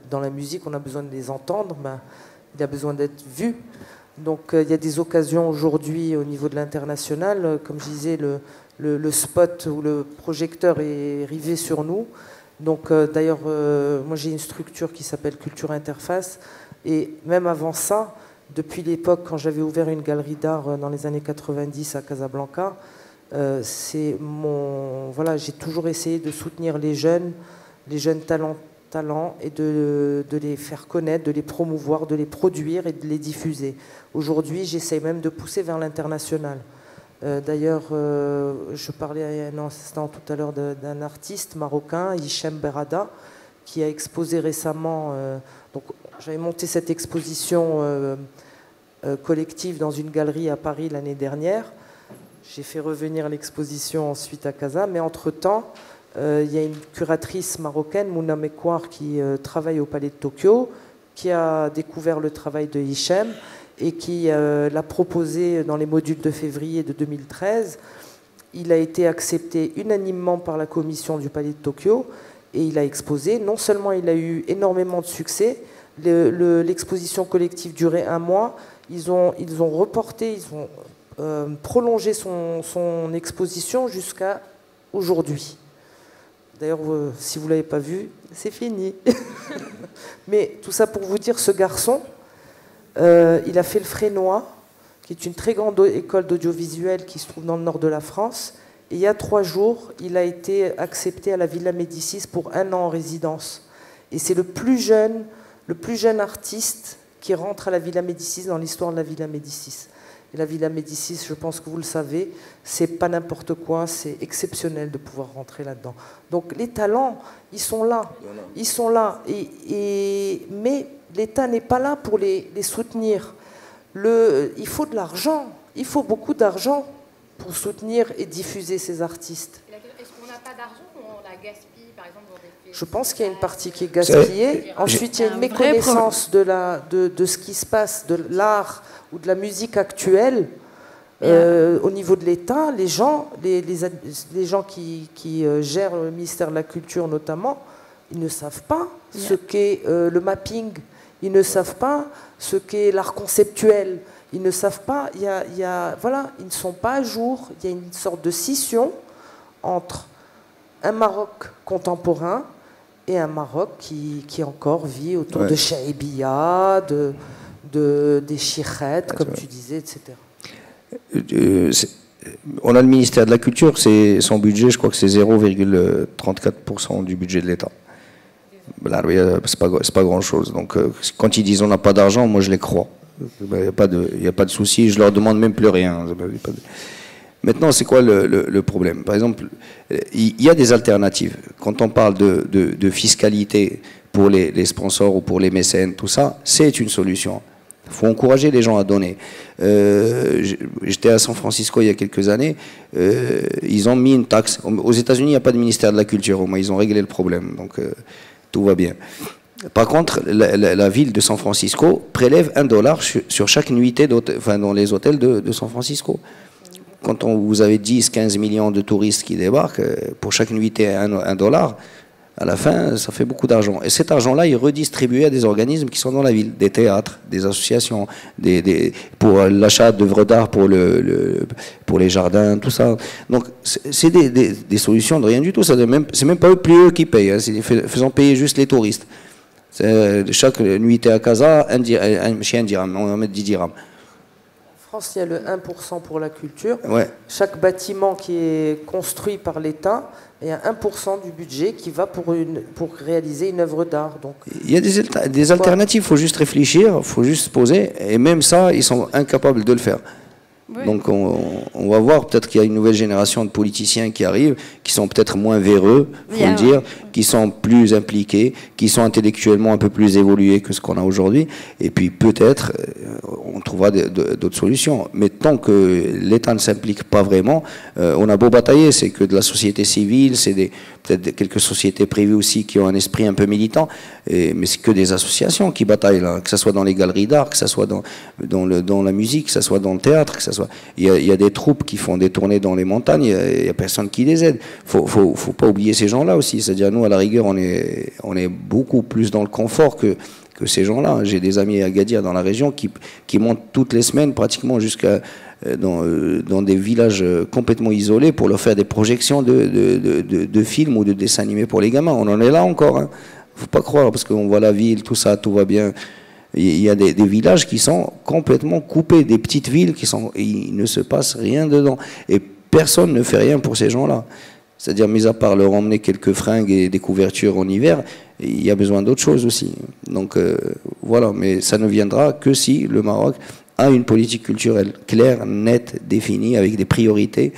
Speaker 3: dans la musique, on a besoin de les entendre, ben, il a besoin d'être vu. Donc il y a des occasions aujourd'hui au niveau de l'international, comme je disais, le spot ou le projecteur est rivé sur nous. Donc d'ailleurs, moi j'ai une structure qui s'appelle Culture Interface, et même avant ça, depuis l'époque quand j'avais ouvert une galerie d'art dans les années 90 à Casablanca, j'ai toujours essayé de soutenir les jeunes talents et de les faire connaître, de les promouvoir, de les produire et de les diffuser. Aujourd'hui, j'essaie même de pousser vers l'international. D'ailleurs, je parlais un instant tout à l'heure d'un artiste marocain, Hichem Berada, qui a exposé récemment. Donc, j'avais monté cette exposition collective dans une galerie à Paris l'année dernière. J'ai fait revenir l'exposition ensuite à Casa, mais entre-temps, il y a une curatrice marocaine, Mouna Mekwar, qui travaille au Palais de Tokyo, qui a découvert le travail de Hichem et qui l'a proposé dans les modules de février de 2013. Il a été accepté unanimement par la commission du Palais de Tokyo et il a exposé. Non seulement il a eu énormément de succès, l'exposition collective durait 1 mois, ils ont prolongé son exposition jusqu'à aujourd'hui. D'ailleurs, si vous ne l'avez pas vu, c'est fini. Mais tout ça pour vous dire, ce garçon, il a fait le Frénois, qui est une très grande école d'audiovisuel qui se trouve dans le nord de la France. Et il y a 3 jours, il a été accepté à la Villa Médicis pour 1 an en résidence. Et c'est le plus jeune artiste qui rentre à la Villa Médicis dans l'histoire de la Villa Médicis. Et la Villa Médicis, je pense que vous le savez, c'est pas n'importe quoi, c'est exceptionnel de pouvoir rentrer là-dedans. Donc les talents, ils sont là. Ils sont là. Mais l'État n'est pas là pour les soutenir. Il faut de l'argent. Il faut beaucoup d'argent pour soutenir et diffuser ces artistes.
Speaker 1: Est-ce qu'on n'a pas d'argent ou on la gaspille, par exemple, dans des...
Speaker 3: Je pense qu'il y a une partie qui est gaspillée. Ensuite, il y a une méconnaissance de ce qui se passe, de l'art ou de la musique actuelle au niveau de l'État. Les gens qui gèrent le ministère de la Culture notamment, ils ne savent pas ce qu'est le mapping, ils ne savent pas ce qu'est l'art conceptuel, ils ne savent pas, ils ne sont pas à jour. Il y a une sorte de scission entre un Maroc contemporain et un Maroc qui encore vit autour de Chaïbia, des chirrettes, comme tu disais, etc.
Speaker 4: On a le ministère de la Culture, son budget, je crois que c'est 0,34% du budget de l'État. C'est pas grand-chose. Donc, quand ils disent on n'a pas d'argent, moi je les crois. Il n'y a pas de souci, je leur demande même plus rien. Maintenant, c'est quoi le problème? Par exemple, il y a des alternatives. Quand on parle de fiscalité pour les sponsors ou pour les mécènes, tout ça, c'est une solution. Il faut encourager les gens à donner. J'étais à San Francisco il y a quelques années. Ils ont mis une taxe. Aux États-Unis, il n'y a pas de ministère de la Culture. Au moins, ils ont réglé le problème. Donc, tout va bien. Par contre, la ville de San Francisco prélève $1 sur chaque nuitée dans les hôtels de San Francisco. Quand vous avez 10-15 millions de touristes qui débarquent, pour chaque nuitée $1, à la fin, ça fait beaucoup d'argent. Et cet argent-là, il est redistribué à des organismes qui sont dans la ville, des théâtres, des associations, pour l'achat d'œuvres d'art pour les jardins, tout ça. Donc, c'est des solutions de rien du tout. C'est même pas eux qui payent. Hein. Faisons payer juste les touristes. Chaque nuitée à Casa, un dirham, on va mettre 10 dirhams.
Speaker 3: En France, il y a le 1% pour la culture.
Speaker 4: Ouais.
Speaker 3: Chaque bâtiment qui est construit par l'État, il y a 1% du budget qui va pour réaliser une œuvre d'art. Donc,
Speaker 4: il y a des alternatives, il faut juste réfléchir, il faut juste se poser. Et même ça, ils sont incapables de le faire. Oui. Donc on va voir, peut-être qu'il y a une nouvelle génération de politiciens qui arrivent, qui sont peut-être moins véreux, il faut le dire, qui sont plus impliqués, qui sont intellectuellement un peu plus évolués que ce qu'on a aujourd'hui, et puis peut-être on trouvera d'autres solutions. Mais tant que l'État ne s'implique pas vraiment, on a beau batailler, c'est que de la société civile, c'est peut-être quelques sociétés privées aussi qui ont un esprit un peu militant, mais c'est que des associations qui bataillent là, que ce soit dans les galeries d'art, que ce soit dans la musique, que ce soit dans le théâtre, que ce soit... Il y a des troupes qui font des tournées dans les montagnes, il n'y a personne qui les aide. Faut pas oublier ces gens-là aussi. C'est-à-dire, nous, à la rigueur, on est beaucoup plus dans le confort que ces gens-là. J'ai des amis à Agadir dans la région qui montent toutes les semaines, pratiquement jusqu'à dans des villages complètement isolés pour leur faire des projections de films ou de dessins animés pour les gamins. On en est là encore. Hein. Faut pas croire, parce qu'on voit la ville, tout ça, tout va bien. Il y a des villages qui sont complètement coupés, des petites villes il ne se passe rien dedans. Et personne ne fait rien pour ces gens-là. C'est-à-dire, mis à part leur emmener quelques fringues et des couvertures en hiver, il y a besoin d'autre chose aussi. Donc voilà, mais ça ne viendra que si le Maroc a une politique culturelle claire, nette, définie, avec des priorités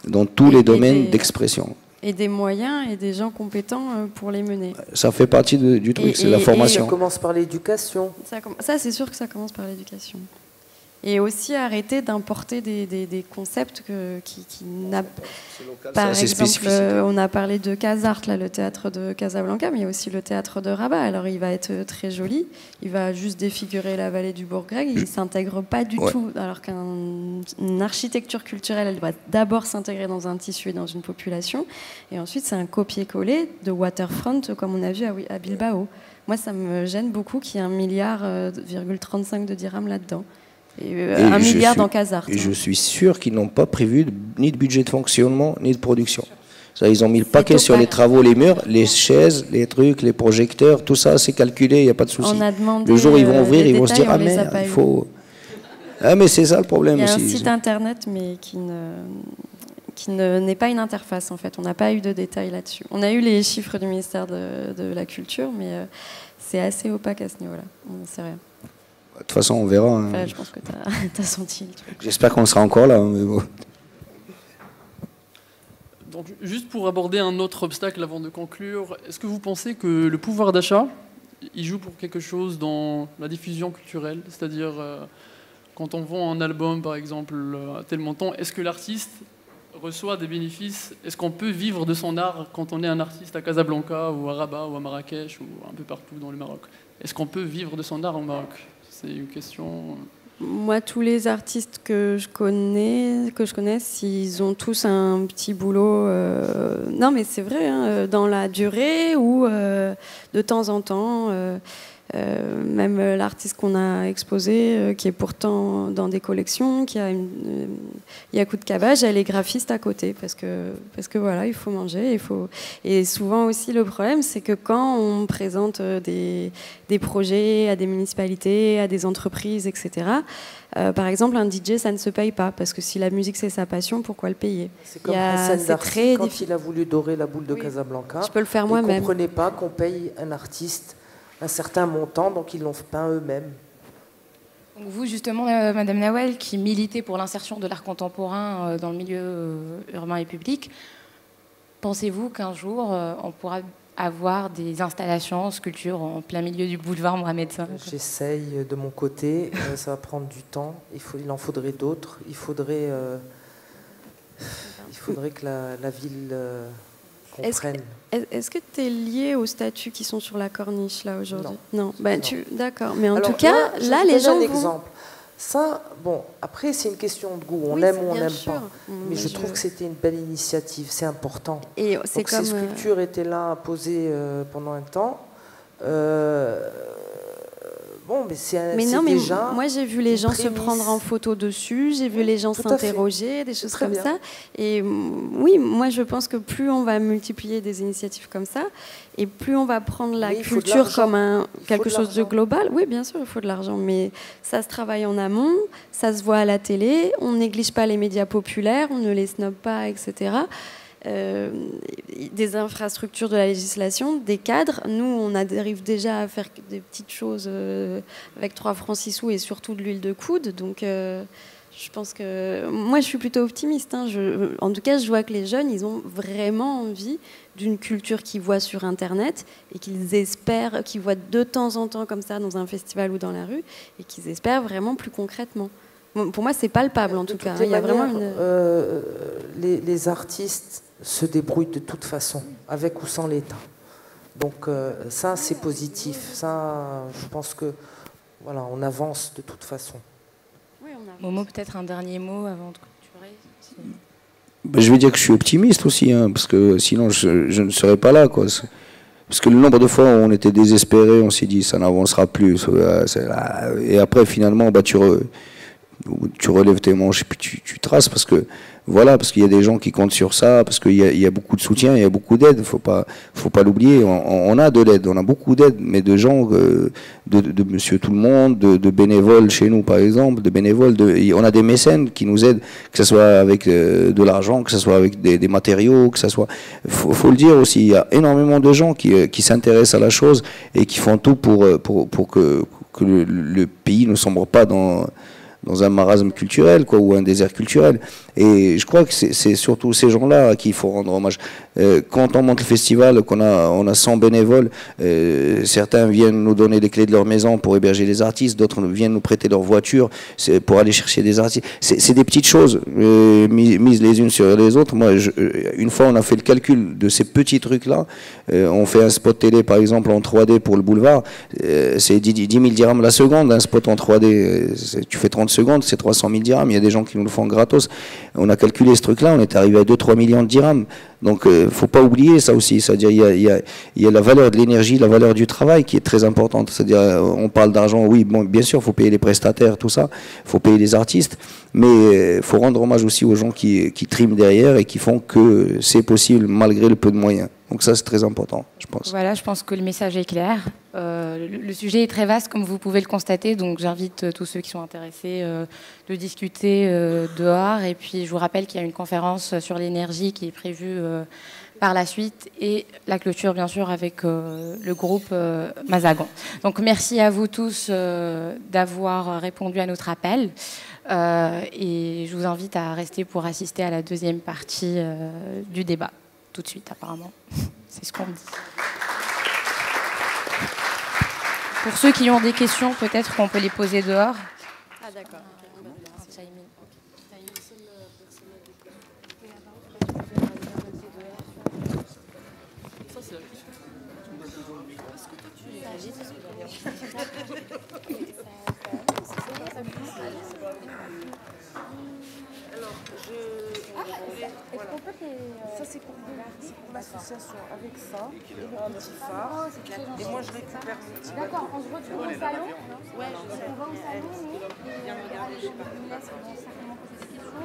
Speaker 4: dans tous les domaines d'expression.
Speaker 5: Et des moyens et des gens compétents pour les mener.
Speaker 4: Ça fait partie du truc, c'est la formation.
Speaker 3: Ça commence par l'éducation.
Speaker 5: Ça, c'est sûr que ça commence par l'éducation. Et aussi arrêter d'importer des concepts qui n'a par exemple, on a parlé de Casart, là, le théâtre de Casablanca, mais il y a aussi le théâtre de Rabat. Alors il va être très joli, il va juste défigurer la vallée du Bourg-Grec, il ne s'intègre pas du tout. Alors qu'une architecture culturelle, elle doit d'abord s'intégrer dans un tissu et dans une population, et ensuite c'est un copier-coller de Waterfront, comme on a vu à Bilbao. Moi, ça me gêne beaucoup qu'il y ait 1,35 milliard de dirhams là-dedans. Et 1 milliard dans Casart.
Speaker 4: Et je suis sûr qu'ils n'ont pas prévu ni de budget de fonctionnement, ni de production. Ça, ils ont mis le paquet sur les travaux, les murs, les chaises, les trucs, les projecteurs, tout ça, c'est calculé, il n'y a pas de souci. Le jour où ils vont ouvrir, ils vont se dire « Ah merde, il faut... » Ah mais c'est ça le problème aussi.
Speaker 5: Il y a un site internet, mais qui n'est pas une interface, en fait. On n'a pas eu de détails là-dessus. On a eu les chiffres du ministère de la Culture, mais c'est assez opaque à ce niveau-là. On ne sait rien.
Speaker 4: De toute façon, on verra. Hein.
Speaker 5: Enfin, je pense que tu as senti le truc.
Speaker 4: J'espère qu'on sera encore là. Mais bon.
Speaker 2: Donc, juste pour aborder un autre obstacle avant de conclure, est-ce que vous pensez que le pouvoir d'achat, il joue pour quelque chose dans la diffusion culturelle? C'est-à-dire, quand on vend un album, par exemple, à tel montant, est-ce que l'artiste reçoit des bénéfices? Est-ce qu'on peut vivre de son art quand on est un artiste à Casablanca ou à Rabat ou à Marrakech ou un peu partout dans le Maroc? Est-ce qu'on peut vivre de son art au Maroc? C'est une question...
Speaker 5: Moi, tous les artistes que je connais, ils ont tous un petit boulot. Non, mais c'est vrai, hein, dans la durée ou de temps en temps. Même l'artiste qu'on a exposé, qui est pourtant dans des collections, qui a Yacout Cabage, elle est graphiste à côté, parce que voilà, il faut manger, et souvent aussi le problème, c'est que quand on présente des projets à des municipalités, à des entreprises, etc., par exemple, un DJ, ça ne se paye pas, parce que si la musique c'est sa passion, pourquoi le payer?
Speaker 3: C'est comme Hassan Darsi, quand il a voulu dorer la boule de Casablanca.
Speaker 5: Je peux le faire moi-même.
Speaker 3: Ils ne comprenaient pas qu'on paye un artiste un certain montant, donc ils l'ont peint eux-mêmes.
Speaker 1: Donc vous, justement, Madame Nawel, qui militez pour l'insertion de l'art contemporain dans le milieu urbain et public, pensez-vous qu'un jour, on pourra avoir des installations, sculptures en plein milieu du boulevard Mohamed V?
Speaker 3: J'essaye de mon côté, ça va prendre du temps, il en faudrait d'autres, il faudrait que la ville comprenne.
Speaker 5: Est-ce que tu es lié aux statues qui sont sur la corniche là aujourd'hui? Non.
Speaker 3: Non.
Speaker 5: D'accord, mais en tout cas, là les gens
Speaker 3: un exemple. Ça, bon, après c'est une question de goût, on aime ou on n'aime pas. Mais je trouve que c'était une belle initiative, c'est important.
Speaker 5: Et c'est
Speaker 3: donc
Speaker 5: comme
Speaker 3: ces sculptures étaient là posées pendant un temps. Bon, mais c'est déjà.
Speaker 5: Moi, j'ai vu les gens se prendre en photo dessus, j'ai vu les gens s'interroger, des choses comme ça. Et oui, moi, je pense que plus on va multiplier des initiatives comme ça, et plus on va prendre la culture comme quelque chose de global. Oui, bien sûr, il faut de l'argent, mais ça se travaille en amont, ça se voit à la télé, on ne néglige pas les médias populaires, on ne les snobe pas, etc. Des infrastructures de la législation, des cadres. Nous, on arrive déjà à faire des petites choses avec 3 francs 6 sous et surtout de l'huile de coude. Donc, je pense que... Moi, je suis plutôt optimiste. Hein. En tout cas, je vois que les jeunes, ils ont vraiment envie d'une culture qu'ils voient sur Internet et qu'ils espèrent, qu'ils voient de temps en temps comme ça dans un festival ou dans la rue et qu'ils espèrent vraiment plus concrètement. Pour moi, c'est palpable, en tout cas. Il y a vraiment
Speaker 3: les artistes se débrouillent de toute façon, avec ou sans l'État. Donc ça, c'est positif. Ça, je pense que voilà, on avance de toute façon.
Speaker 1: Oui, Momo, peut-être un dernier mot avant de clôturer.
Speaker 4: Je vais dire que je suis optimiste aussi, hein, parce que sinon je ne serais pas là, quoi. Parce que le nombre de fois où on était désespérés, on s'est dit ça n'avancera plus. Et après, finalement, tu relèves tes manches et puis tu traces, parce qu'il y a des gens qui comptent sur ça, parce qu'il y a beaucoup de soutien, il y a beaucoup d'aide, faut pas l'oublier. On a de l'aide, on a beaucoup d'aide, mais de gens, de monsieur tout le monde, de bénévoles chez nous par exemple, on a des mécènes qui nous aident, que ce soit avec de l'argent, que ce soit avec des matériaux, que ce soit, faut le dire aussi, il y a énormément de gens qui s'intéressent à la chose et qui font tout pour que le pays ne sombre pas dans un marasme culturel, quoi, ou un désert culturel. Et je crois que c'est surtout ces gens-là à qui il faut rendre hommage. Quand on monte le festival, on a 100 bénévoles, certains viennent nous donner les clés de leur maison pour héberger les artistes, d'autres viennent nous prêter leur voiture pour aller chercher des artistes. C'est des petites choses mises les unes sur les autres. Moi, une fois, on a fait le calcul de ces petits trucs-là. On fait un spot télé, par exemple, en 3D pour le boulevard. C'est 10 000 dirhams la seconde, un spot en 3D. Tu fais 30 secondes, c'est 300 000 dirhams. Il y a des gens qui nous le font gratos. On a calculé ce truc-là, on est arrivé à 2-3 millions de dirhams. Donc, faut pas oublier ça aussi. C'est-à-dire, il y a la valeur de l'énergie, la valeur du travail qui est très importante. C'est-à-dire, on parle d'argent, oui, bon, bien sûr, faut payer les prestataires, tout ça. Faut payer les artistes. Mais faut rendre hommage aussi aux gens qui triment derrière et qui font que c'est possible malgré le peu de moyens. Donc ça, c'est très important, je pense.
Speaker 1: Voilà, je pense que le message est clair. Le sujet est très vaste, comme vous pouvez le constater. Donc j'invite tous ceux qui sont intéressés de discuter dehors. Et puis, je vous rappelle qu'il y a une conférence sur l'énergie qui est prévue par la suite. Et la clôture, bien sûr, avec le groupe Mazagan. Donc merci à vous tous d'avoir répondu à notre appel. Et je vous invite à rester pour assister à la deuxième partie du débat. Tout de suite, apparemment. C'est ce qu'on me dit. Pour ceux qui ont des questions, peut-être qu'on peut les poser dehors.
Speaker 5: Ah, d'accord.
Speaker 3: Alors,
Speaker 1: Est-ce qu'on peut les...
Speaker 3: Ça, c'est pour vous, c'est pour l'association avec ça et le petit phare. Et moi, je récupère mon petit.
Speaker 1: D'accord, on se retrouve au salon.
Speaker 3: Ouais, je sais.
Speaker 1: On va au salon, nous, et on laisse certainement poser des questions.